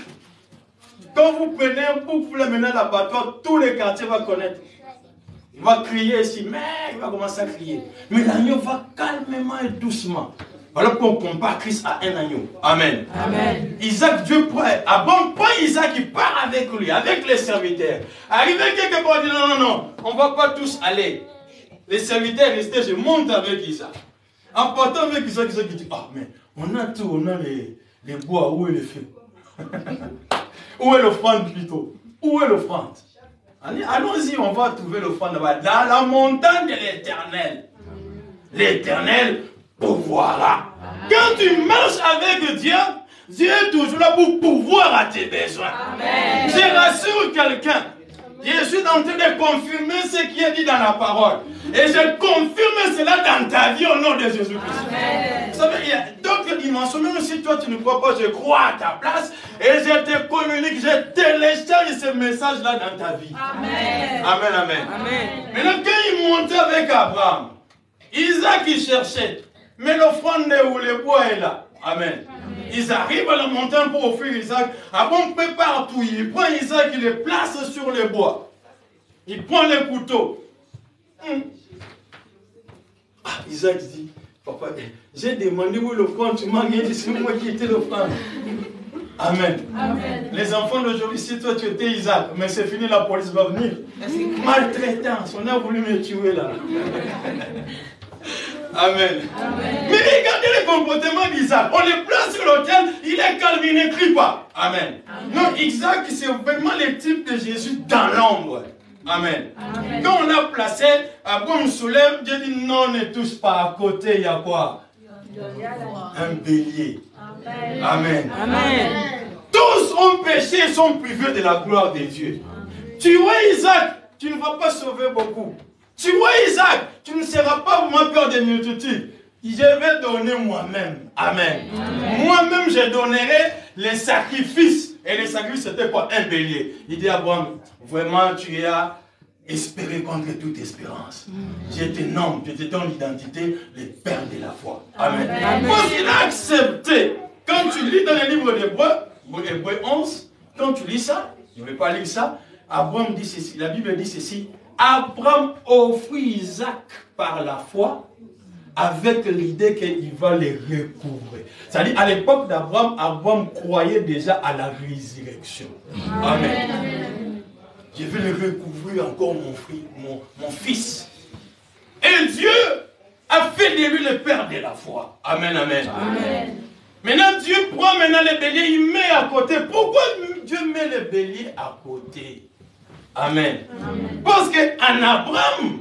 Quand vous prenez un bouc, vous l'amenez à l'abattoir, tous les quartiers vont connaître. Il va crier ici, mais il va commencer à crier. Mais l'agneau va calmement et doucement. Voilà pourquoi on compare Christ à un agneau. Amen. Amen. Isaac, Dieu prend. Bon, pas Isaac, il part avec lui, avec les serviteurs. Arrivé quelque part, il dit non, non, non, on ne va pas tous aller. Les serviteurs restaient, je monte avec Isaac. En partant avec Isaac, Isaac dit, ah, mais on a tout, on a les bois, où est le feu? Où est l'offrande plutôt? Où est l'offrande? Allons-y, on va trouver l'offrande là-bas. Dans la montagne de l'Éternel. L'Éternel pourvoira. Quand tu marches avec Dieu, Dieu est toujours là pour pourvoir à tes besoins. Amen. Je rassure quelqu'un. Je suis en train de confirmer ce qui est dit dans la parole. Et je confirme cela dans ta vie au nom de Jésus-Christ. Vous savez, il y a d'autres dimensions. Même si toi tu ne crois pas, je crois à ta place. Et je te communique, je télécharge ce message-là dans ta vie. Amen. Amen, amen. Amen. Maintenant, quand il montait avec Abraham, Isaac il cherchait. Mais l'offrande où le bois est là. Amen. Ils arrivent à la montagne pour offrir Isaac. Abraham prépare tout. Il prend Isaac, il le place sur le bois. Il prend le couteau. Isaac dit, papa, j'ai demandé où l'offrande, tu m'as dit, c'est moi qui étais l'offrande. Amen. Amen. Les enfants d'aujourd'hui, si toi tu étais Isaac, mais c'est fini, la police va venir. Maltraitance, on a voulu me tuer là. Amen. Amen. Mais regardez le comportement d'Isaac. On le place sur l'autel, il est calme, il ne crie pas. Amen. Amen. Non, Isaac, c'est vraiment le type de Jésus dans l'ombre. Amen. Amen. Quand on a placé, Abraham soulève, Dieu dit non, ne touche pas. À côté, il y a quoi? Un bélier. Amen. Amen. Amen. Tous ont péché et sont privés de la gloire de Dieu. Tu vois Isaac, tu ne vas pas sauver beaucoup. Tu vois Isaac, tu ne seras pas vraiment peur des multitudes. Je vais donner moi-même. Amen. Moi-même, je donnerai les sacrifices. Et les sacrifices, c'était quoi? Un bélier. Il dit à Abraham, vraiment, tu as espéré contre toute espérance. Je te nomme, je te donne l'identité, le père de la foi. Amen. Parce qu'il a accepté. Quand tu lis dans le livre d'Hébreux, Hébreux 11, quand tu lis ça, je ne vais pas lire ça, Abraham dit ceci, la Bible dit ceci. Abraham offrit Isaac par la foi avec l'idée qu'il va les recouvrer. C'est-à-dire, à l'époque d'Abraham, Abraham croyait déjà à la résurrection. Amen. Amen. Je vais le recouvrir encore mon fils. Et Dieu a fait de lui le père de la foi. Amen, amen. Amen. Maintenant, Dieu prend maintenant le bélier, il met à côté. Pourquoi Dieu met le bélier à côté? Amen. Amen. Parce qu'en Abraham,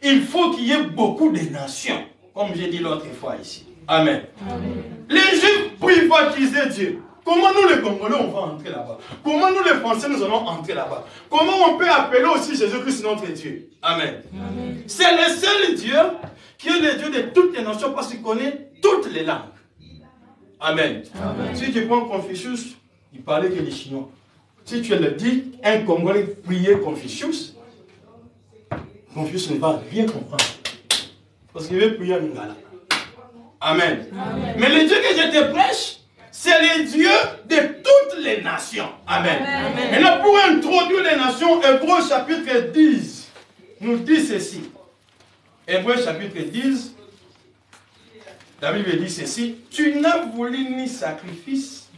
il faut qu'il y ait beaucoup de nations, comme j'ai dit l'autre fois ici. Amen. Amen. Les Juifs privatisaient Dieu. Comment nous les Congolais, on va entrer là-bas? Comment nous les Français, nous allons entrer là-bas? Comment on peut appeler aussi Jésus-Christ notre Dieu? Amen. Amen. C'est le seul Dieu qui est le Dieu de toutes les nations parce qu'il connaît toutes les langues. Amen. Amen. Si tu prends Confucius, il parlait que les Chinois. Si tu le dis, un Congolais priait Confucius, Confucius ne va rien comprendre. Parce qu'il veut prier à Lingala. Amen. Amen. Mais le Dieu que je te prêche, c'est le Dieu de toutes les nations. Amen. Amen. Maintenant, pour introduire les nations, Hébreux chapitre 10 nous dit ceci. Hébreux chapitre 10, la Bible dit ceci. Tu n'as voulu ni sacrifice,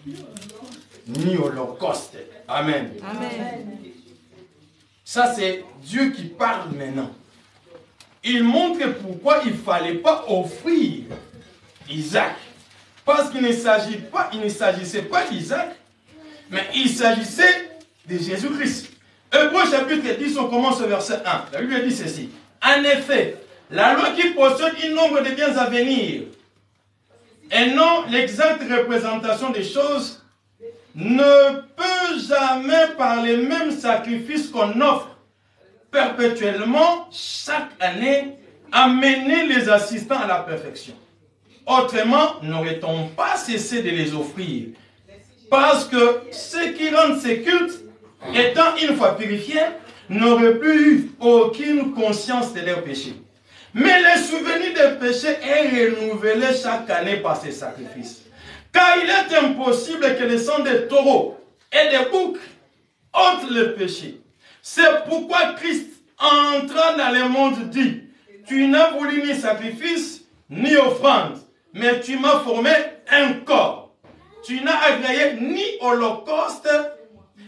ni holocauste. Amen. Amen. Ça, c'est Dieu qui parle maintenant. Il montre pourquoi il ne fallait pas offrir Isaac. Parce qu'il ne s'agissait pas d'Isaac, mais il s'agissait de Jésus-Christ. Hébreux chapitre 10, on commence au verset 1. La Bible dit ceci. En effet, la loi qui possède un nombre de biens à venir, et non l'exacte représentation des choses, ne peut jamais par les mêmes sacrifices qu'on offre perpétuellement chaque année amener les assistants à la perfection. Autrement, n'aurait-on pas cessé de les offrir? Parce que ceux qui rendent ces cultes, étant une fois purifiés, n'auraient plus eu aucune conscience de leurs péchés. Mais le souvenir des péchés est renouvelé chaque année par ces sacrifices. Car il est impossible que le sang des taureaux et des boucs ôte le péché. C'est pourquoi Christ, entrant dans le monde, dit, tu n'as voulu ni sacrifice, ni offrande, mais tu m'as formé un corps. Tu n'as agréé ni holocauste,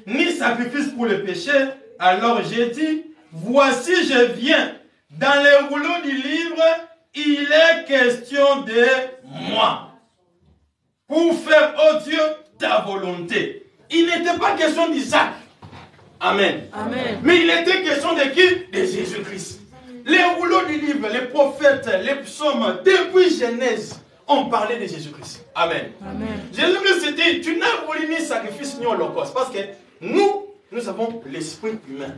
ni sacrifice pour le péché. Alors j'ai dit, voici je viens. Dans le rouleau du livre, il est question de moi. Pour faire, oh Dieu, ta volonté. Il n'était pas question d'Isaac. Amen. Amen. Mais il était question de qui? De Jésus-Christ. Les rouleaux du livre, les prophètes, les psaumes, depuis Genèse, on parlait de Jésus-Christ. Amen. Amen. Jésus-Christ dit, tu n'as voulu ni sacrifice ni holocauste. Parce que nous avons l'esprit humain.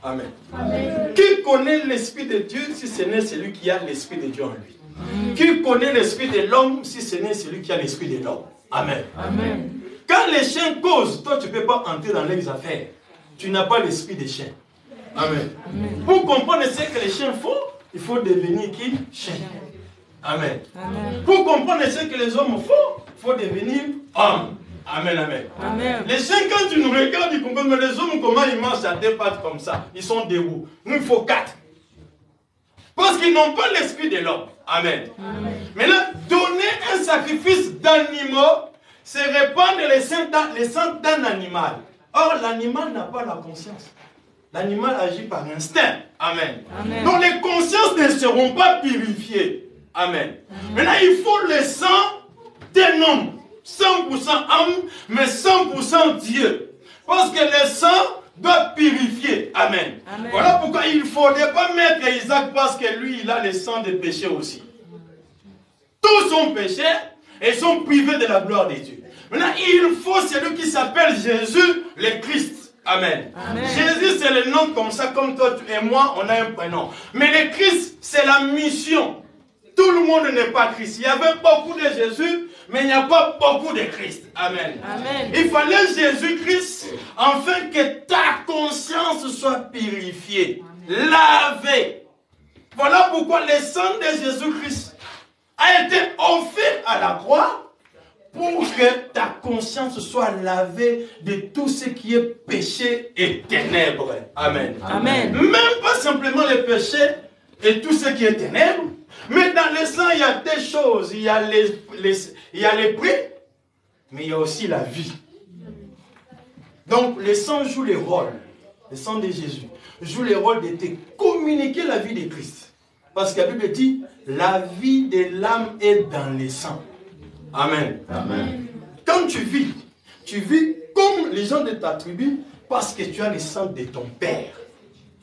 Amen. Amen. Qui connaît l'esprit de Dieu si ce n'est celui qui a l'esprit de Dieu en lui? Qui connaît l'esprit de l'homme si ce n'est celui qui a l'esprit de l'homme? Amen. Amen. Quand les chiens causent, toi tu ne peux pas entrer dans leurs affaires. Tu n'as pas l'esprit des chiens. Amen. Amen. Pour comprendre ce que les chiens font, il faut devenir qui? Chien. Amen. Amen. Pour comprendre ce que les hommes font, il faut devenir homme. Amen, amen. Amen. Les chiens, quand tu nous regardes, ils comprennent, mais les hommes, comment ils marchent à 2 pattes comme ça? Ils sont debout. Nous, il faut 4. Parce qu'ils n'ont pas l'esprit de l'homme. Amen. Amen. Maintenant, donner un sacrifice d'animaux, c'est répandre les sangs d'un animal. Or, l'animal n'a pas la conscience. L'animal agit par instinct. Amen. Amen. Donc, les consciences ne seront pas purifiées. Amen. Maintenant, il faut le sang d'un homme. 100% homme, mais 100% Dieu. Parce que le sang doit purifier. Amen. Amen. Voilà pourquoi il ne faudrait pas mettre Isaac, parce que lui, il a le sang de péché aussi. Tous sont péchés et sont privés de la gloire de Dieu. Maintenant, il faut celui qui s'appelle Jésus, le Christ. Amen. Amen. Jésus, c'est le nom comme ça, comme toi et moi, on a un prénom. Mais le Christ, c'est la mission. Tout le monde n'est pas Christ. Il y avait beaucoup de Jésus, mais il n'y a pas beaucoup de Christ. Amen. Amen. Il fallait Jésus-Christ afin que ta conscience soit purifiée, lavée. Voilà pourquoi le sang de Jésus-Christ a été offert à la croix pour que ta conscience soit lavée de tout ce qui est péché et ténèbres. Amen. Amen. Même pas simplement le péché et tout ce qui est ténèbres, mais dans le sang, il y a des choses. Il y a les prix, mais il y a aussi la vie. Donc, le sang joue le rôle, le sang de Jésus, joue le rôle de te communiquer la vie de Christ. Parce que la Bible dit, la vie de l'âme est dans le sang. Amen. Amen. Quand tu vis comme les gens de ta tribu, parce que tu as le sang de ton Père.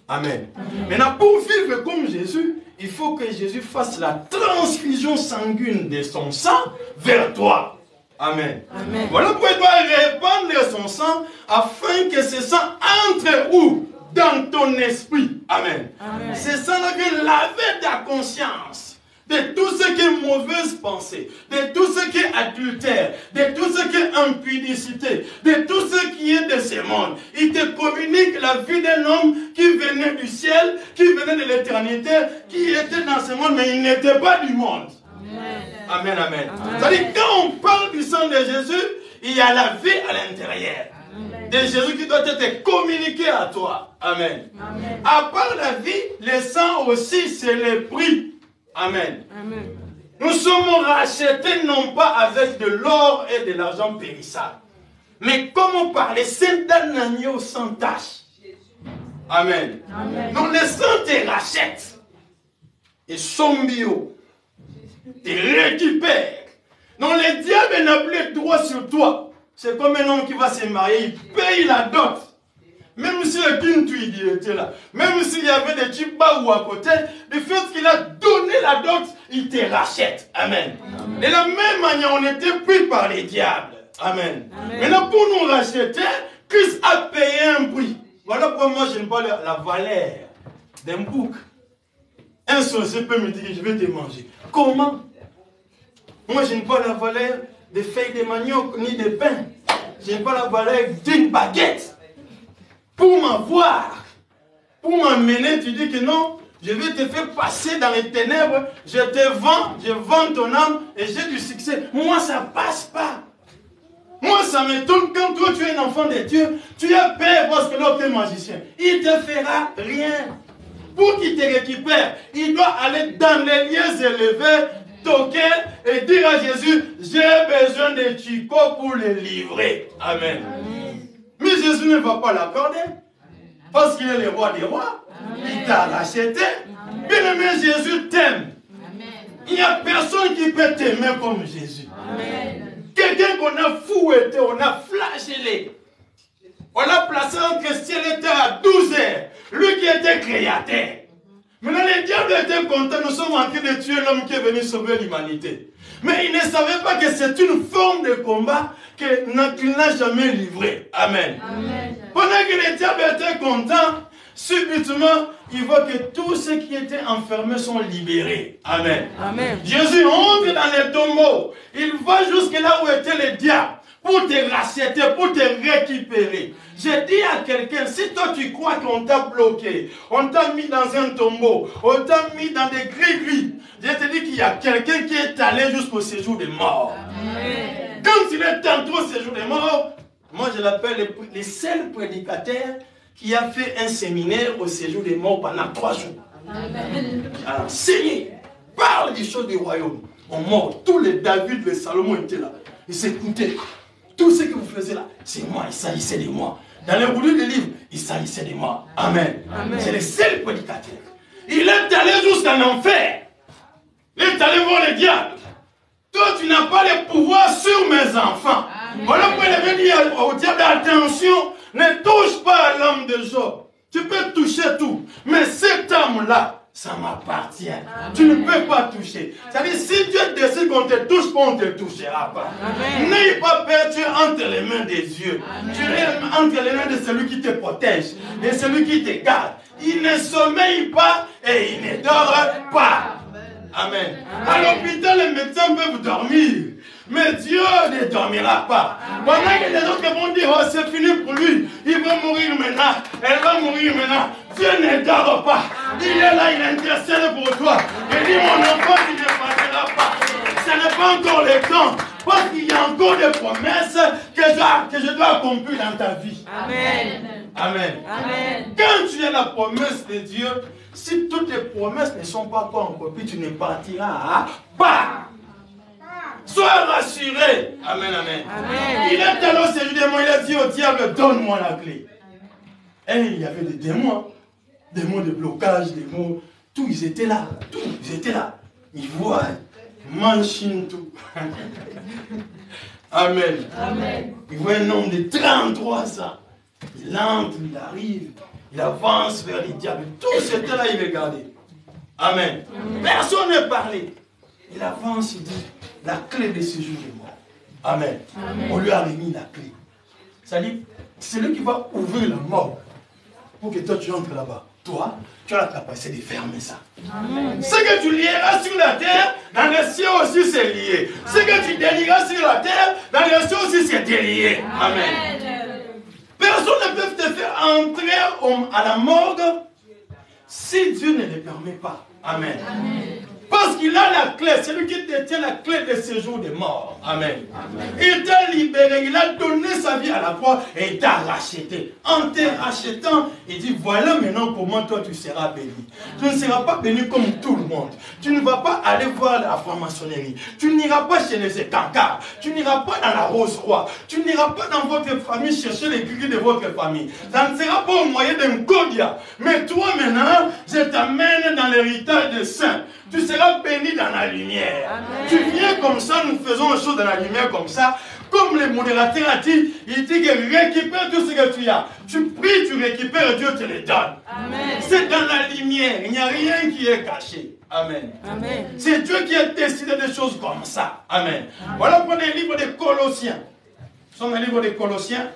Amen. Maintenant, pour vivre comme Jésus, il faut que Jésus fasse la transfusion sanguine de son sang vers toi. Amen. Amen. Voilà pourquoi il doit répandre son sang afin que ce sang entre où? Dans ton esprit. Amen. Amen. Ce sang-là qui lave ta conscience de tout ce qui est mauvaise pensée, de tout ce qui est adultère, de tout ce qui est impudicité, de tout ce qui est de ce monde. Il te communique la vie d'un homme qui venait du ciel, qui venait de l'éternité, qui était dans ce monde, mais il n'était pas du monde. Amen, amen. Amen. C'est-à-dire, quand on parle du sang de Jésus, il y a la vie à l'intérieur. De Jésus qui doit être communiqué à toi. Amen. Amen. À part la vie, le sang aussi, c'est le prix. Amen. Amen. Nous sommes rachetés non pas avec de l'or et de l'argent périssable, mais comme par le sang d'un agneau sans tache. Amen. Amen. Donc le sang te rachète. Et son bio te récupère. Donc le diable n'a plus droit sur toi. C'est comme un homme qui va se marier, il paye la dot. Même si le Kintu était là, même s'il y avait des Tchiba ou à côté, le fait qu'il a donné la dot, il te rachète. Amen. Amen. De la même manière, on était pris par les diables. Amen. Amen. Maintenant, pour nous racheter, Christ a payé un prix. Voilà pourquoi moi, je ne parle pas la valeur d'un bouc. Un sorcier peut me dire, je vais te manger. Comment? Moi, je n'ai pas la valeur des feuilles de manioc ni de pain. Je n'ai pas la valeur d'une baguette. Pour m'avoir, pour m'amener, tu dis que non, je vais te faire passer dans les ténèbres, je vends ton âme et j'ai du succès. Moi, ça ne passe pas. Moi, ça m'étonne quand toi, tu es un enfant de Dieu, tu as peur parce que l'autre est magicien. Il ne te fera rien. Pour qu'il te récupère, il doit aller dans les lieux élevés, toquer et dire à Jésus, j'ai besoin de chicots pour les livrer. Amen. Mais Jésus ne va pas l'accorder. Parce qu'il est le roi des rois. Amen. Il t'a racheté. Bien-aimé, Jésus t'aime. Il n'y a personne qui peut t'aimer comme Jésus. Quelqu'un qu'on a fouetté, on a flagellé. On l'a placé entre ciel et terre à 12 heures. Lui qui était créateur. Maintenant, les diables étaient contents. Nous sommes en train de tuer l'homme qui est venu sauver l'humanité. Mais ils ne savaient pas que c'est une forme de combat qu'il n'a jamais livré. Amen. Amen. Pendant que les diables étaient contents, subitement, il voit que tous ceux qui étaient enfermés sont libérés. Amen. Amen. Jésus entre dans les tombeaux. Il va jusque là où étaient les diables pour te racheter, pour te récupérer. J'ai dit à quelqu'un, si toi tu crois qu'on t'a bloqué, on t'a mis dans un tombeau, on t'a mis dans des gris-gris, je te dis qu'il y a quelqu'un qui est allé jusqu'au séjour des morts. Amen. Quand il est entré au séjour des morts, moi je l'appelle le seul prédicateur qui a fait un séminaire au séjour des morts pendant 3 jours. Amen. Alors, enseigné, parle des choses du royaume. On mort, tous les David, les Salomon étaient là. Ils s'écoutaient. Tout ce que vous faisiez là, c'est moi, il s'agissait de moi. Dans les rouleaux des livres, il s'agissait de moi. Amen. Amen. C'est le seul prédicateur. Il est allé jusqu'en enfer. Il est allé voir les diables. Toi, tu n'as pas le pouvoir sur mes enfants. Amen. Voilà pourquoi il avait dit au diable, attention, ne touche pas à l'homme de Job. Tu peux toucher tout. Mais cet homme-là, ça m'appartient. Tu ne peux pas toucher. C'est-à-dire, si Dieu décide qu'on te touche pas, on ne te touchera pas. N'aie pas peur, tu es entre les mains des dieux. Amen. Tu es entre les mains de celui qui te protège, de celui qui te garde. Il ne sommeille pas et il ne dort pas. Amen. À l'hôpital, les médecins peuvent dormir. Mais Dieu ne dormira pas. Pendant que les autres vont dire, oh, c'est fini pour lui, il va mourir maintenant, elle va mourir maintenant. Dieu ne dort pas. Il est là, il intercède pour toi. Il dit, mon enfant, tu ne partiras pas. Ce n'est pas encore le temps. Parce qu'il y a encore des promesses que je dois accomplir dans ta vie. Amen. Amen. Amen. Quand tu as la promesse de Dieu, si toutes tes promesses ne sont pas encore accomplies, tu ne partiras pas. Sois rassuré. Amen, amen. Amen. Il est allé au séjour des morts, il a dit au diable, donne-moi la clé. Et il y avait des démons de blocage, des mots, tout, ils étaient là. Tout, ils étaient là. Ils voient, machine tout. Amen. Amen. Ils voient un homme de 33 ans. Il entre, il arrive, il avance vers les diables. Tous étaient là, il regardait. Amen. Amen. Personne ne parlait. Il avance, il dit, la clé de ce jour est mort. Amen. Amen. On lui a remis la clé. C'est-à-dire, c'est lui qui va ouvrir la mort pour que toi tu entres là-bas. Toi, tu as la capacité de fermer ça. Amen. Ce que tu lieras sur la terre, dans les cieux aussi c'est lié. Amen. Ce que tu délieras sur la terre, dans les cieux aussi c'est délié. Amen. Amen. Personne ne peut te faire entrer à la morgue si Dieu ne le permet pas. Amen. Amen. Parce qu'il a la clé, c'est lui qui détient la clé de séjour des morts. Amen. Amen. Il t'a libéré, il a donné sa vie à la croix et il t'a racheté. En te rachetant, il dit, voilà maintenant comment toi tu seras béni. Tu ne seras pas béni comme tout le monde. Tu ne vas pas aller voir la franc-maçonnerie. Tu n'iras pas chez les cancars. Tu n'iras pas dans la Rose-Roi. Tu n'iras pas dans votre famille chercher les gris de votre famille. Ça ne sera pas au moyen d'un Godia. Mais toi maintenant, je t'amène dans l'héritage des saints. Tu seras béni dans la lumière. Amen. Tu viens comme ça, nous faisons les choses dans la lumière comme ça. Comme le modérateur a dit, il dit que récupère tout ce que tu as. Tu pries, tu récupères et Dieu te le donne. C'est dans la lumière, il n'y a rien qui est caché. Amen. Amen. C'est Dieu qui a décidé des choses comme ça. Amen. Amen. Voilà pour les livres des Colossiens. Nous sommes dans le livre des Colossiens.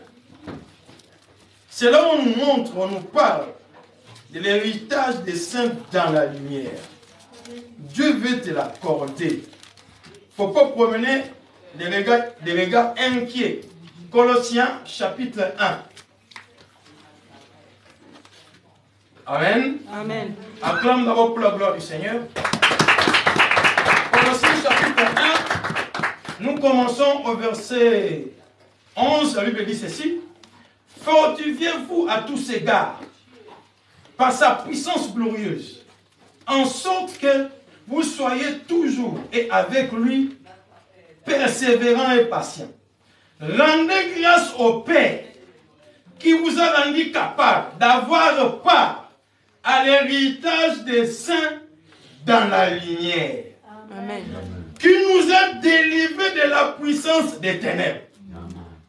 C'est là où on nous montre, on nous parle de l'héritage des saints dans la lumière. Dieu veut te l'accorder. Il ne faut pas promener des regards inquiets. Colossiens chapitre 1. Amen. Amen. Acclame d'abord pour la gloire du Seigneur. Colossiens chapitre 1. Nous commençons au verset 11. La Bible dit ceci. Fortifiez-vous à tous égards par sa puissance glorieuse, en sorte que vous soyez toujours et avec lui persévérant et patient. Rendez grâce au Père qui vous a rendu capable d'avoir part à l'héritage des saints dans la lumière. Amen. Qui nous a délivrés de la puissance des ténèbres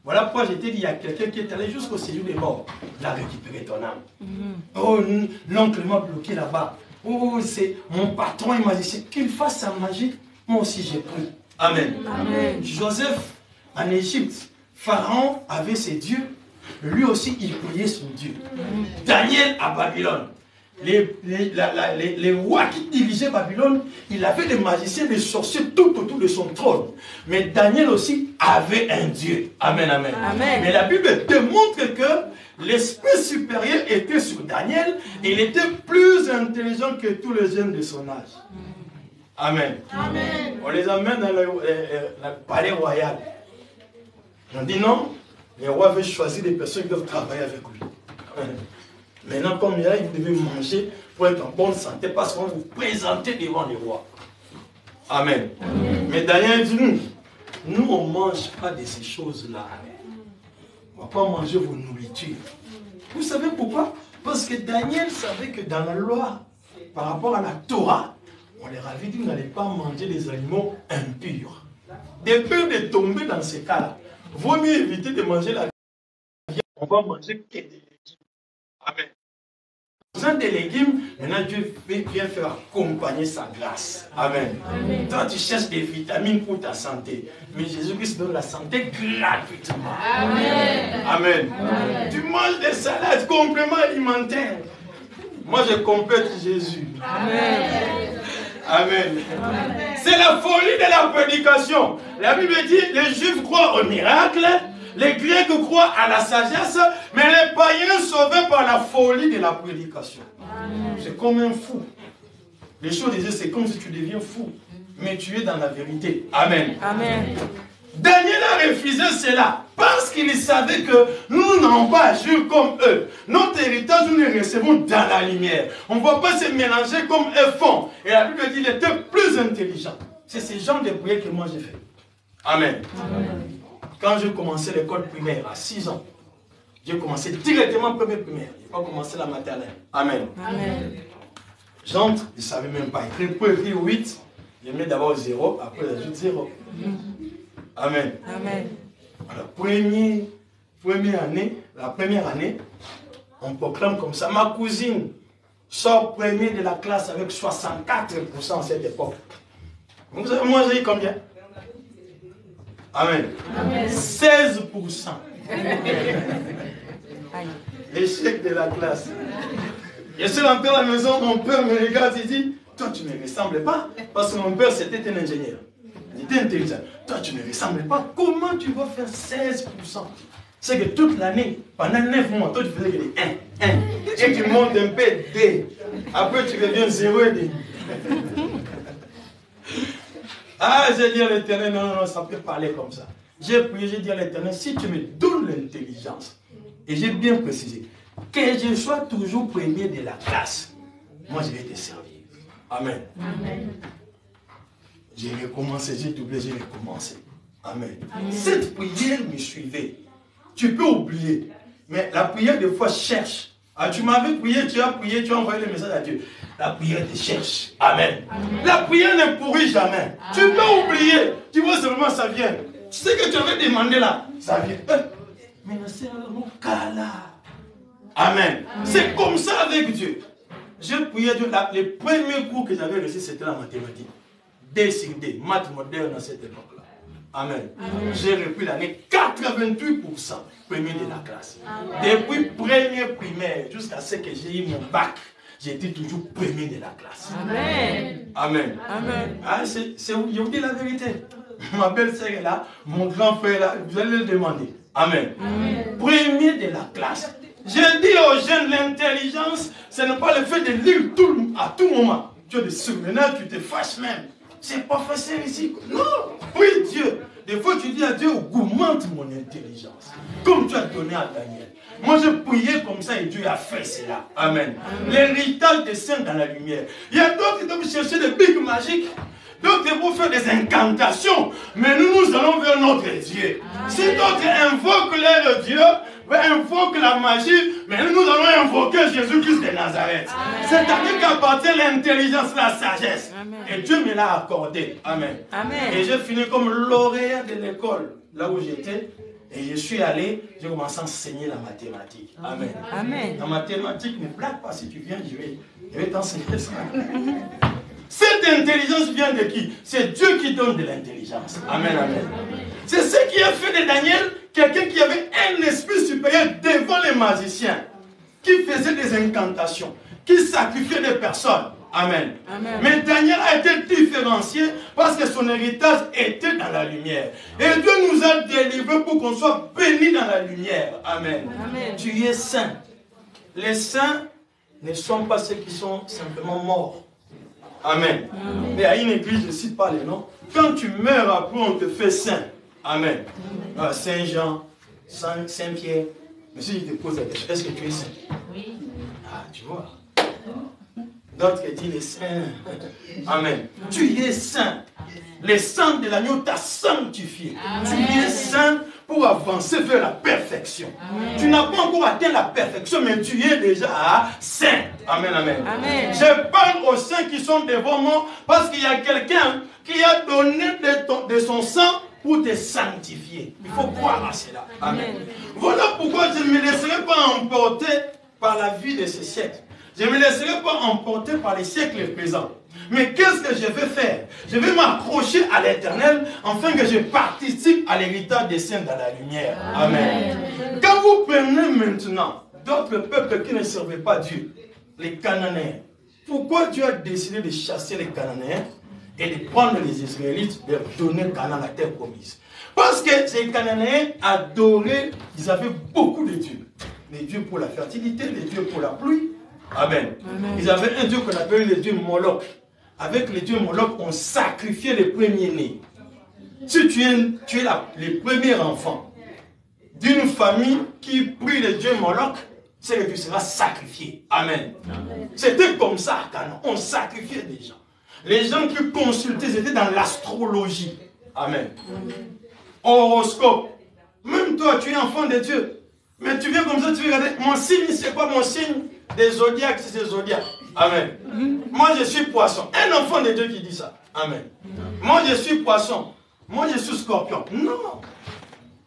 Voilà pourquoi je t'ai dit, il y a quelqu'un qui est allé jusqu'au séjour des morts. Il a récupéré ton âme. Oh, l'oncle m'a bloqué là-bas. Oh, c'est mon patron, il m'a dit, qu'il fasse sa magie. Moi aussi, j'ai pris. Amen. Amen. Joseph, en Égypte, Pharaon avait ses dieux. Lui aussi, il priait son Dieu. Daniel à Babylone. Les rois qui dirigeaient Babylone, il avait des magiciens, des sorciers tout autour de son trône. Mais Daniel aussi avait un Dieu. Amen, amen. Amen. Mais la Bible démontre que l'esprit supérieur était sur Daniel et il était plus intelligent que tous les jeunes de son âge. Amen. Amen. On les amène dans le palais royal. On dit non, les rois veulent choisir des personnes qui doivent travailler avec lui. Amen. Maintenant, comme il y a, vous devez manger pour être en bonne santé parce qu'on vous présente devant les rois. Amen. Amen. Mais Daniel dit, nous on ne mange pas de ces choses-là. On ne va pas manger vos nourritures. Vous savez pourquoi? Parce que Daniel savait que dans la loi, par rapport à la Torah, on leur avait dit, vous n'allez pas manger des aliments impurs. De peur de tomber dans ces cas-là, vaut mieux éviter de manger la viande. On va manger que des légumes. Amen. Besoin des légumes, maintenant Dieu vient faire accompagner sa grâce. Amen. Amen. Toi, tu cherches des vitamines pour ta santé. Mais Jésus-Christ donne la santé gratuitement. Amen. Amen. Amen. Tu manges des salades, compléments alimentaires. Moi, je complète Jésus. Amen. Amen. Amen. C'est la folie de la prédication. La Bible dit, les Juifs croient au miracle. Les Grecs croient à la sagesse, mais les païens sauvés par la folie de la prédication. C'est comme un fou. Les choses disaient, c'est comme si tu deviens fou, mais tu es dans la vérité. Amen. Amen. Daniel a refusé cela parce qu'il savait que nous n'allons pas agir comme eux. Notre héritage, nous le recevons dans la lumière. On ne va pas se mélanger comme eux font. Et la Bible dit qu'il était plus intelligent. C'est ce genre de prière que moi j'ai fait. Amen. Amen. Quand j'ai commencé l'école primaire à 6 ans, j'ai commencé directement première primaire. Je n'ai pas commencé la maternelle. Amen. Amen. J'entre, je ne savais même pas écrire. Pour écrire 8, je mets d'abord 0, après j'ajoute 0. Amen. Amen. Alors, la première année, on proclame comme ça. Ma cousine sort premier de la classe avec 64% à cette époque. Vous savez, moi j'ai eu combien? Amen. Amen. 16%. L'échec de la classe. Je suis rentré à la maison, mon père me regarde et dit, toi tu ne me ressembles pas. Parce que mon père c'était un ingénieur. Il était intelligent. Toi tu ne me ressembles pas. Comment tu vas faire 16%? C'est que toute l'année, pendant 9 mois, toi tu faisais que des 1. Et tu montes un peu 2. Après tu reviens 0 et 2. Ah, j'ai dit à l'Éternel, non, ça peut parler comme ça. J'ai prié, j'ai dit à l'Éternel, si tu me donnes l'intelligence, et j'ai bien précisé, que je sois toujours premier de la classe, moi je vais te servir. Amen. Amen. J'ai recommencé, j'ai doublé, j'ai recommencé. Amen. Amen. Cette prière me suivait. Tu peux oublier, mais la prière des fois cherche. Ah, tu m'avais prié, tu as envoyé le message à Dieu. La prière te cherche. Amen. Amen. La prière ne pourrit jamais. Amen. Tu peux oublier. Tu vois seulement ça vient. Tu sais que tu avais demandé là. Ça vient. Mais c'est un cas-là. Amen. C'est comme ça avec Dieu. Je priais Dieu. Les premiers cours que j'avais reçus, c'était la mathématique. D sur D. Maths moderne à cette époque-là. Amen. Amen. J'ai repris l'année 88%. Premier de la classe. Amen. Depuis première primaire jusqu'à ce que j'ai eu mon bac, j'étais toujours premier de la classe. Amen. Amen. Amen. Ah, je vous dis la vérité. Ma belle-sœur est là, mon grand frère est là, vous allez le demander. Amen. Amen. Premier de la classe. Je dis aux jeunes, l'intelligence, ce n'est pas le fait de lire à tout moment. Tu as des souvenirs, tu te fâches même. C'est pas facile ici. Non. Oui, Dieu. Des fois, tu dis à Dieu, augmente mon intelligence. Comme tu as donné à Daniel. Moi, je priais comme ça et Dieu a fait cela. Amen. L'héritage des saints dans la lumière. Il y a d'autres qui doivent chercher des pics magiques. D'autres vont faire des incantations. Mais nous allons vers notre Dieu. Si d'autres invoquent leur Dieu, invoquent la magie, mais nous allons invoquer Jésus-Christ de Nazareth. C'est-à-dire qu'appartient l'intelligence, la sagesse. Amen. Et Dieu me l'a accordé. Amen. Amen. Et j'ai fini comme lauréat de l'école, là où j'étais. Et je suis allé, j'ai commencé à enseigner la mathématique. Amen. Amen. La mathématique, ne blague pas, si tu viens, je vais t'enseigner ça. Cette intelligence vient de qui? C'est Dieu qui donne de l'intelligence. Amen, amen. C'est ce qui a fait de Daniel quelqu'un qui avait un esprit supérieur devant les magiciens, qui faisait des incantations, qui sacrifiait des personnes. Amen. Amen. Mais Daniel a été différencié parce que son héritage était dans la lumière. Et Dieu nous a délivrés pour qu'on soit bénis dans la lumière. Amen. Amen. Tu es saint. Les saints ne sont pas ceux qui sont simplement morts. Amen. Amen. Mais à une église, je ne cite pas les noms. Quand tu meurs, après on te fait saint. Amen. Saint Jean, Saint Pierre. Mais si je te pose la question, est-ce que tu es saint? Oui. Ah, tu vois. D'autres qui disent les saints. Amen. Tu es saint. Le sang de l'agneau t'a sanctifié. Amen. Tu es saint pour avancer vers la perfection. Amen. Tu n'as pas encore atteint la perfection, mais tu es déjà saint. Amen, amen. Amen. Je parle aux saints qui sont devant moi parce qu'il y a quelqu'un qui a donné de son sang pour te sanctifier. Il faut croire à cela. Amen. Amen. Voilà pourquoi je ne me laisserai pas emporter par la vie de ce siècle. Je ne me laisserai pas emporter par les siècles présents. Mais qu'est-ce que je vais faire? Je vais m'accrocher à l'Éternel afin que je participe à l'héritage des saints dans la lumière. Amen. Amen. Quand vous prenez maintenant d'autres peuples qui ne servaient pas Dieu, les Cananéens, pourquoi Dieu a décidé de chasser les Cananéens et de prendre les Israélites, de leur donner Canaan, la terre promise? Parce que ces Cananéens adoraient, ils avaient beaucoup de dieux. Les dieux pour la fertilité, les dieux pour la pluie. Amen. Amen. Ils avaient un dieu qu'on appelait le dieu Moloch. Avec le dieu Moloch, on sacrifiait les premiers-nés. Si tu es le premier enfant d'une famille qui prie le dieu Moloch, c'est que tu seras sacrifié. Amen. Amen. C'était comme ça à Canaan. On sacrifiait des gens. Les gens qui consultaient, c'était dans l'astrologie. Amen. Amen. Horoscope. Même toi, tu es enfant de Dieu. Mais tu viens comme ça, tu veux regarder. Mon signe, c'est quoi mon signe? Des zodiacs, c'est des zodiacs. Amen. Moi, je suis poisson. Un enfant de Dieu qui dit ça. Amen. Moi, je suis poisson. Moi, je suis scorpion. Non.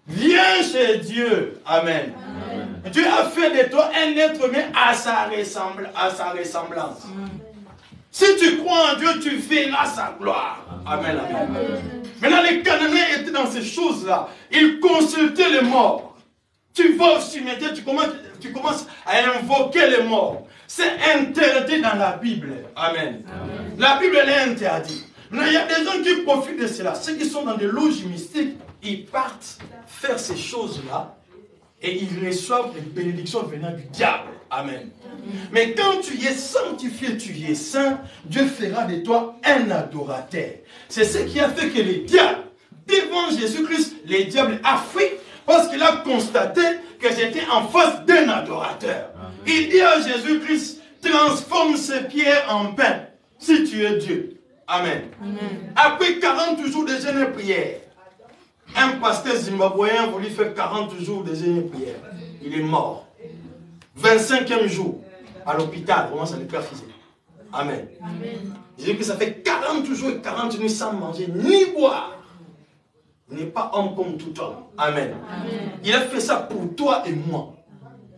Viens chez Dieu. Amen. Amen. Dieu a fait de toi un être humain à sa ressemblance. Si tu crois en Dieu, tu verras sa gloire. Amen. Amen. Maintenant, les Cananéens étaient dans ces choses-là. Ils consultaient les morts. Tu vas au cimetière, tu commences à invoquer les morts. C'est interdit dans la Bible. Amen. Amen. La Bible, elle est interdite. Mais il y a des gens qui profitent de cela. Ceux qui sont dans des loges mystiques, ils partent faire ces choses-là et ils reçoivent les bénédictions venant du diable. Amen. Mais quand tu es sanctifié, tu es saint, Dieu fera de toi un adorateur. C'est ce qui a fait que les diables, devant Jésus-Christ, les diables affrient. Parce qu'il a constaté que j'étais en face d'un adorateur. Amen. Il dit à Jésus-Christ, transforme ces pierres en pain, si tu es Dieu. Amen. Amen. Après 40 jours de jeûne et prière, un pasteur zimbabwéen voulait faire 40 jours de jeûne et prière. Il est mort. 25e jour, à l'hôpital, comment ça le père faisait. Amen. Amen. J'ai dit que ça fait 40 jours et 40 nuits sans manger ni boire. Il n'est pas homme comme tout homme. Amen. Amen. Il a fait ça pour toi et moi.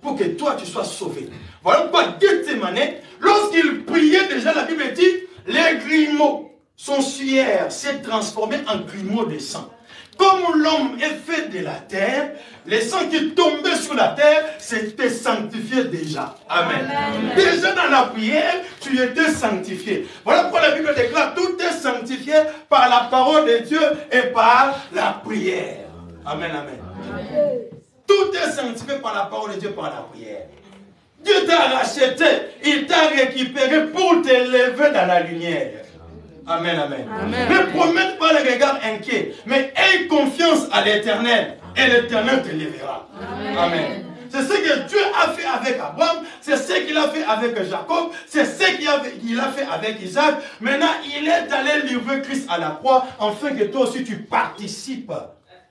Pour que toi, tu sois sauvé. Voilà pourquoi Gethsemane, lorsqu'il priait déjà, la Bible dit, les grumeaux, son suaire s'est transformé en grumeaux de sang. Comme l'homme est fait de la terre, les sang qui tombaient sur la terre, c'était sanctifié déjà. Amen. Amen. Déjà dans la prière, tu étais sanctifié. Voilà pourquoi la Bible déclare, tout est sanctifié par la parole de Dieu et par la prière. Amen, amen. Amen. Tout est sanctifié par la parole de Dieu, par la prière. Dieu t'a racheté, il t'a récupéré pour t'élever dans la lumière. Amen, amen. Amen. Ne promette pas le regard inquiet, mais aie confiance à l'Éternel, et l'Éternel te lèvera. Amen. Amen. C'est ce que Dieu a fait avec Abraham, c'est ce qu'il a fait avec Jacob, c'est ce qu'il a fait avec Isaac. Maintenant, il est allé livrer Christ à la croix, afin que toi aussi tu participes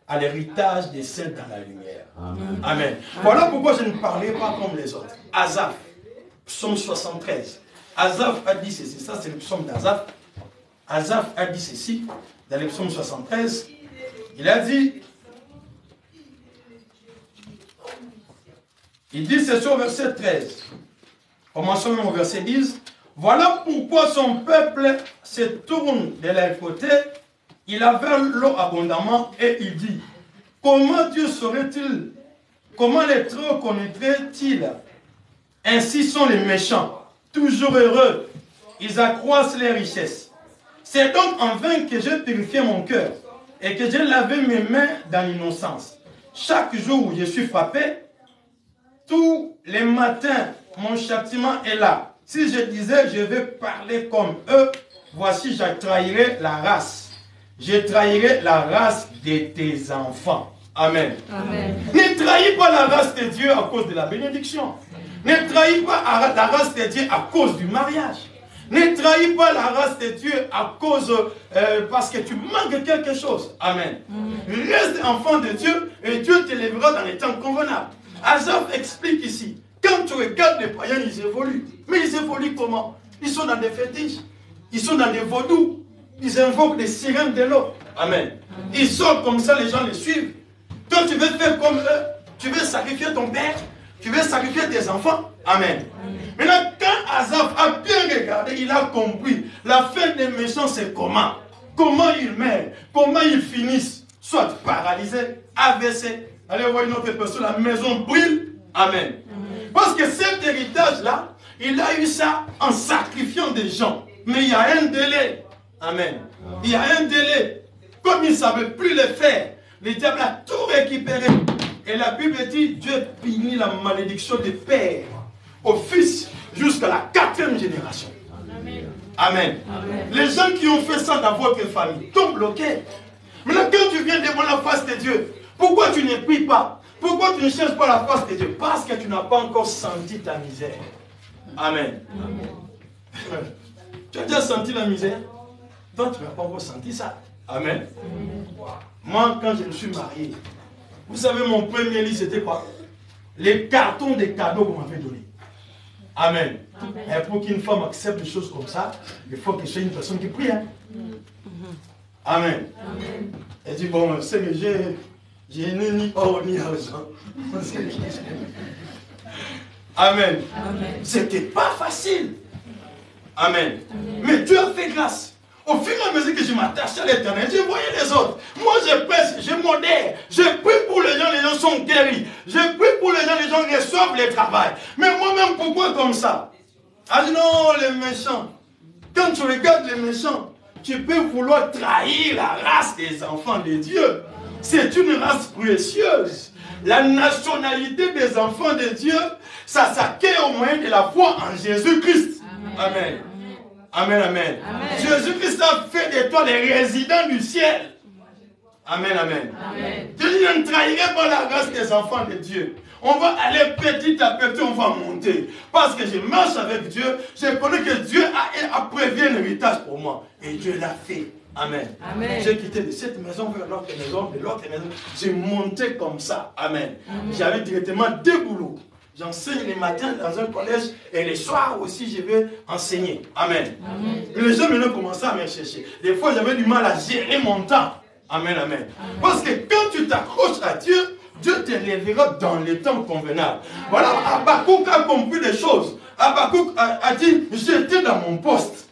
à l'héritage des saints dans la lumière. Amen. Amen. Voilà pourquoi je ne parlais pas comme les autres. Asaph, psaume 73. Asaph a dit ceci, ça c'est le psaume d'Asaph. Asaph a dit ceci, dans le psaume 73, il a dit, Il dit, c'est sur le verset 13. Commençons au verset 10. Voilà pourquoi son peuple se tourne de leur côté. Il avait l'eau abondamment et il dit, comment Dieu saurait-il, comment les trop connaîtrait-il? Ainsi sont les méchants, toujours heureux. Ils accroissent les richesses. C'est donc en vain que j'ai purifié mon cœur et que j'ai lavé mes mains dans l'innocence. Chaque jour où je suis frappé, tous les matins, mon châtiment est là. Si je disais, je vais parler comme eux, voici, je trahirai la race. Je trahirai la race de tes enfants. Amen. Amen. Ne trahis pas la race de Dieu à cause de la bénédiction. Ne trahis pas la race de Dieu à cause du mariage. Ne trahis pas la race de Dieu à cause, parce que tu manques quelque chose. Amen. Reste enfant de Dieu et Dieu t'élèvera dans les temps convenables. Asaph explique ici, quand tu regardes les païens, ils évoluent. Mais ils évoluent comment? Ils sont dans des fétiches, ils sont dans des vaudous, ils invoquent des sirènes de l'eau. Amen. Ils sortent comme ça, les gens les suivent. Toi, tu veux faire comme eux, tu veux sacrifier ton père, tu veux sacrifier tes enfants. Amen. Maintenant, quand Asaph a bien regardé, il a compris la fin des méchants, c'est comment? Comment ils meurent? Comment ils finissent? Soit paralysés, AVC. Allez voir une autre personne, la maison brûle. Amen. Parce que cet héritage-là, il a eu ça en sacrifiant des gens. Mais il y a un délai. Amen. Il y a un délai. Comme il ne savait plus le faire, le diable a tout récupéré. Et la Bible dit, Dieu punit la malédiction des pères au fils jusqu'à la 4e génération. Amen. Amen. Amen. Les gens qui ont fait ça dans votre famille t'ont bloqué. Maintenant, quand tu viens devant la face de Dieu, pourquoi tu ne pries pas? Pourquoi tu ne cherches pas la face de Dieu? Parce que tu n'as pas encore senti ta misère. Amen. Amen. Tu as déjà senti la misère? Toi, tu n'as pas encore senti ça. Amen. Moi, quand je me suis marié, vous savez, mon premier lit, c'était quoi? Les cartons des cadeaux qu'on m'avait donnés. Amen. Et pour qu'une femme accepte des choses comme ça, il faut que je sois une personne qui prie. Hein? Amen. Amen. Elle dit, bon, c'est que j'ai ni or ni argent. Amen. Amen. C'était pas facile. Amen. Amen. Mais Dieu a fait grâce. Au fur et à mesure que je m'attachais à l'Éternel, je voyais les autres. Moi, je presse, je modère. Je prie pour les gens sont guéris. Je prie pour les gens reçoivent le travail. Mais moi-même, pourquoi comme ça? Ah non, les méchants. Quand tu regardes les méchants, tu peux vouloir trahir la race des enfants de Dieu. C'est une race précieuse. La nationalité des enfants de Dieu, ça s'acquiert au moyen de la foi en Jésus-Christ. Amen. Amen, amen. Jésus-Christ a fait de toi les résidents du ciel. Amen, amen. Amen. Je dis, je ne trahirai pas la race des enfants de Dieu. On va aller petit à petit, on va monter. Parce que je marche avec Dieu, je connais que Dieu a prévu un héritage pour moi. Et Dieu l'a fait. Amen. Amen. J'ai quitté de cette maison vers l'autre maison, de l'autre maison. J'ai monté comme ça. Amen. J'avais directement 2 boulots. J'enseigne les matins dans un collège et les soirs aussi je vais enseigner. Amen. Amen. Et les gens maintenant commençaient à me chercher. Des fois j'avais du mal à gérer mon temps. Amen, amen. Parce que quand tu t'accroches à Dieu, Dieu t'élèvera dans les temps convenables. Voilà, Habakkuk a compris des choses. Habakkuk a dit, j'étais dans mon poste.